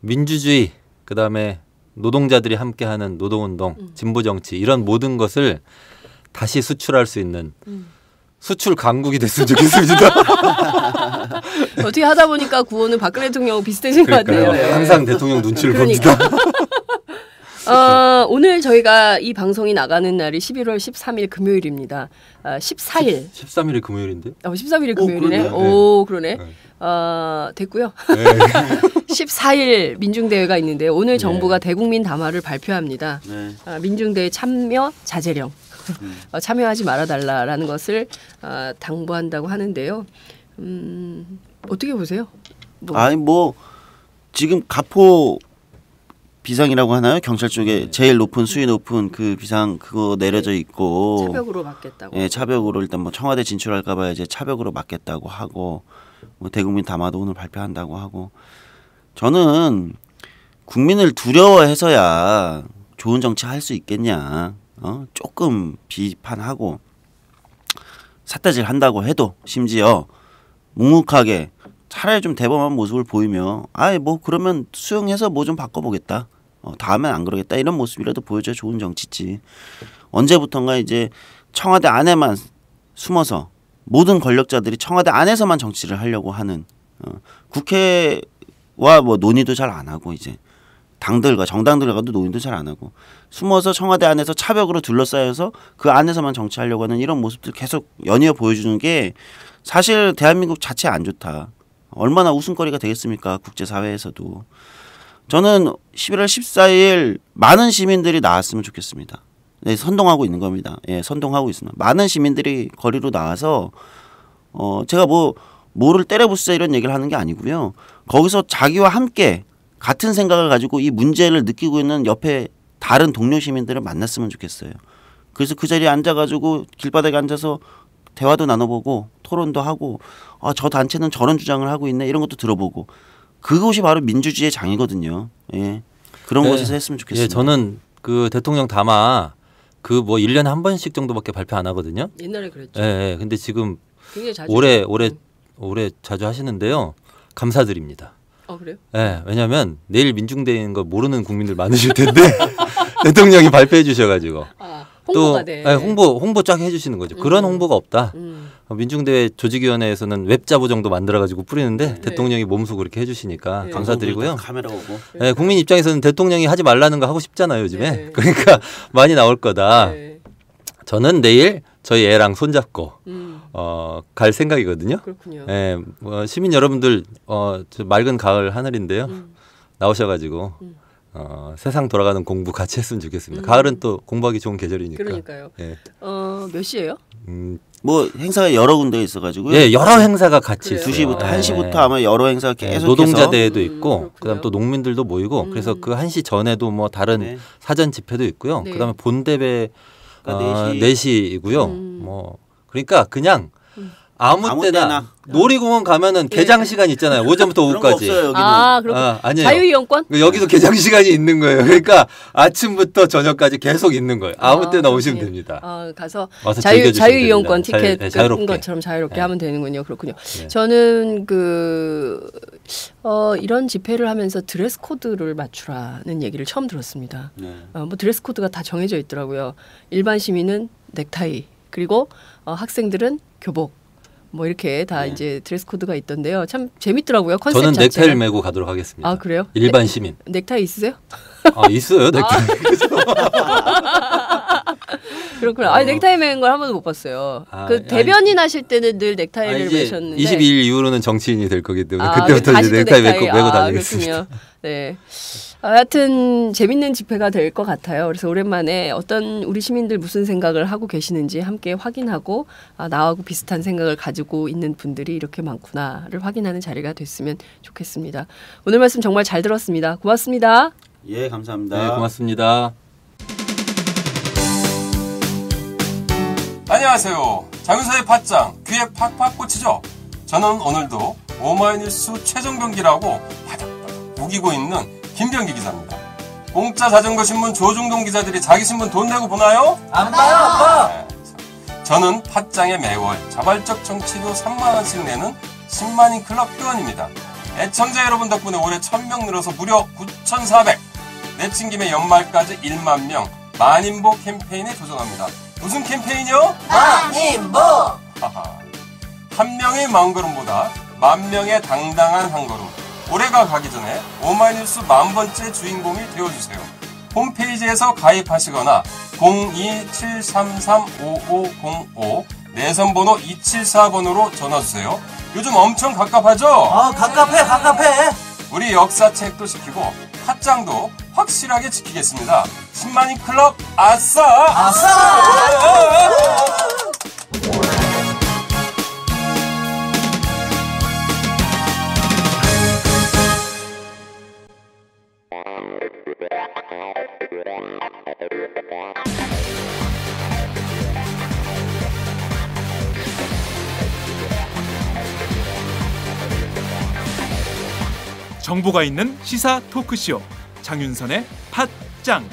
민주주의 그다음에 노동자들이 함께하는 노동운동, 진보 정치 이런 모든 것을 다시 수출할 수 있는 수출 강국이 됐으면 좋겠습니다. 어떻게 하다 보니까 구호는 박근혜 대통령하고 비슷해진 것 같네요. 항상 대통령 눈치를 봅니다. 오늘 저희가 이 방송이 나가는 날이 11월 13일 금요일입니다. 14일. 13일이 금요일인데? 13일이 금요일이네. 그러네. 됐고요. 네. 14일 민중대회가 있는데 오늘 정부가 대국민 담화를 발표합니다. 민중대회 참여 자제령. 참여하지 말아달라라는 것을 당부한다고 하는데요. 어떻게 보세요? 지금 가포 비상이라고 하나요? 경찰 쪽에 제일 높은 수위 높은 그 비상 그거 내려져 있고 차벽으로 막겠다고. 예, 차벽으로 일단 뭐 청와대 진출할까봐 이제 차벽으로 막겠다고 하고 뭐 대국민 담화도 오늘 발표한다고 하고 저는 국민을 두려워해서야 좋은 정치 할 수 있겠냐? 조금 비판하고 삿대질 한다고 해도 심지어 묵묵하게 차라리 좀 대범한 모습을 보이며 그러면 수용해서 뭐 좀 바꿔보겠다. 다음엔 안 그러겠다. 이런 모습이라도 보여줘야 좋은 정치지. 언제부턴가 이제 청와대 안에만 숨어서 모든 권력자들이 청와대 안에서만 정치를 하려고 하는 국회와 뭐 논의도 잘 안 하고 이제 당들과 정당들과도 논의도 잘 안 하고 숨어서 청와대 안에서 차벽으로 둘러싸여서 그 안에서만 정치하려고 하는 이런 모습들 계속 연이어 보여주는 게 사실 대한민국 자체에 안 좋다. 얼마나 웃음거리가 되겠습니까? 국제사회에서도. 저는 11월 14일 많은 시민들이 나왔으면 좋겠습니다. 네, 선동하고 있는 겁니다. 예, 선동하고 있습니다. 많은 시민들이 거리로 나와서 제가 뭐를 때려부수자 이런 얘기를 하는 게 아니고요. 거기서 자기와 함께 같은 생각을 가지고 이 문제를 느끼고 있는 옆에 다른 동료 시민들을 만났으면 좋겠어요. 그래서 그 자리에 앉아가지고 길바닥에 앉아서 대화도 나눠보고 토론도 하고 저 단체는 저런 주장을 하고 있네 이런 것도 들어보고 그것이 바로 민주주의의 장이거든요. 예. 그런 곳에서 했으면 좋겠습니다. 예, 저는 그 대통령 담화 그 뭐 1년에 한 번씩 정도밖에 발표 안 하거든요. 옛날에 그랬죠. 예. 근데 지금 굉장히 자주 올해 자주 하시는데요. 감사드립니다. 그래요? 예. 왜냐하면 내일 민중대회인 거 모르는 국민들 많으실 텐데 대통령이 발표해 주셔가지고 홍보가 돼. 홍보 쫙 해주시는 거죠. 그런 홍보가 없다. 민중대회 조직위원회에서는 웹자보 정도 만들어가지고 뿌리는데 대통령이 몸소 그렇게 해주시니까 감사드리고요. 카메라 오고. 네, 국민 입장에서는 대통령이 하지 말라는 거 하고 싶잖아요 요즘에. 그러니까 많이 나올 거다. 저는 내일 저희 애랑 손잡고 갈 생각이거든요. 그렇군요. 네, 시민 여러분들 맑은 가을 하늘인데요. 나오셔가지고. 세상 돌아가는 공부 같이 했으면 좋겠습니다. 가을은 또 공부하기 좋은 계절이니까. 그러니까요. 예. 몇 시예요? 뭐 행사가 여러 군데 있어가지고요. 예, 여러 행사가 같이 있어요. 2시부터 1시부터 아마 여러 행사가 계속 노동자 대회도 있고 그다음 또 농민들도 모이고 그래서 그 1시 전에도 뭐 다른 사전 집회도 있고요. 그다음에 본대회가 4시이고요. 뭐 그러니까 그냥 아무 때나 놀이공원 가면은 개장 시간 있잖아요. 오전부터 오후까지. 없어요, 여기는. 그렇군요. 아니에요. 자유이용권? 여기도 개장 시간이 있는 거예요. 그러니까 아침부터 저녁까지 계속 있는 거예요. 아무 때나 오시면 됩니다. 가서 와서 자유이용권 티켓 자유롭게. 같은 것처럼 자유롭게 하면 되는군요. 그렇군요. 저는 이런 집회를 하면서 드레스 코드를 맞추라는 얘기를 처음 들었습니다. 뭐 드레스 코드가 다 정해져 있더라고요. 일반 시민은 넥타이 그리고 학생들은 교복. 뭐 이렇게 다 이제 드레스 코드가 있던데요. 참 재밌더라고요. 컨셉 저는 자체가. 넥타이를 메고 가도록 하겠습니다. 그래요? 일반 시민. 넥타이 있으세요? 있어요 넥타이. 그렇구나. 넥타이 매는 걸 한 번도 못 봤어요. 대변인 하실 때는 늘 넥타이를 매셨는데 22일 이후로는 정치인이 될 거기 때문에 그때부터 이제 넥타이 메고 다니겠습니다. 네. 하여튼 재밌는 집회가 될 것 같아요. 그래서 오랜만에 어떤 우리 시민들 무슨 생각을 하고 계시는지 함께 확인하고 나하고 비슷한 생각을 가지고 있는 분들이 이렇게 많구나를 확인하는 자리가 됐으면 좋겠습니다. 오늘 말씀 정말 잘 들었습니다. 고맙습니다. 예, 감사합니다. 네, 고맙습니다. 안녕하세요. 장윤서의 팟짱 귀에 팍팍 꽂히죠? 저는 오늘도 오마이뉴스 최종병기라고 바닥바닥 우기고 있는 김병기 기자입니다. 공짜 자전거 신문 조중동 기자들이 자기 신문 돈 내고 보나요? 안 봐요, 아빠. 네. 저는 팟짱에 매월 자발적 정치료 3만원씩 내는 10만인 클럽 회원입니다. 애청자 여러분 덕분에 올해 1000명 늘어서 무려 9,400. 내친 김에 연말까지 1만 명 만인보 캠페인에 도전합니다. 무슨 캠페인이요? 만인보! 한 명의 마음걸음보다 만 명의 당당한 한 걸음. 올해가 가기 전에 오마이뉴스 10,000번째 주인공이 되어주세요. 홈페이지에서 가입하시거나 02-733-5505 내선번호 274번으로 전화주세요. 요즘 엄청 갑갑하죠? 갑갑해. 우리 역사책도 지키고 팟짱도 확실하게 지키겠습니다. 10만인 클럽 아싸! 정보가 있는 시사 토크쇼 장윤선의 팟짱.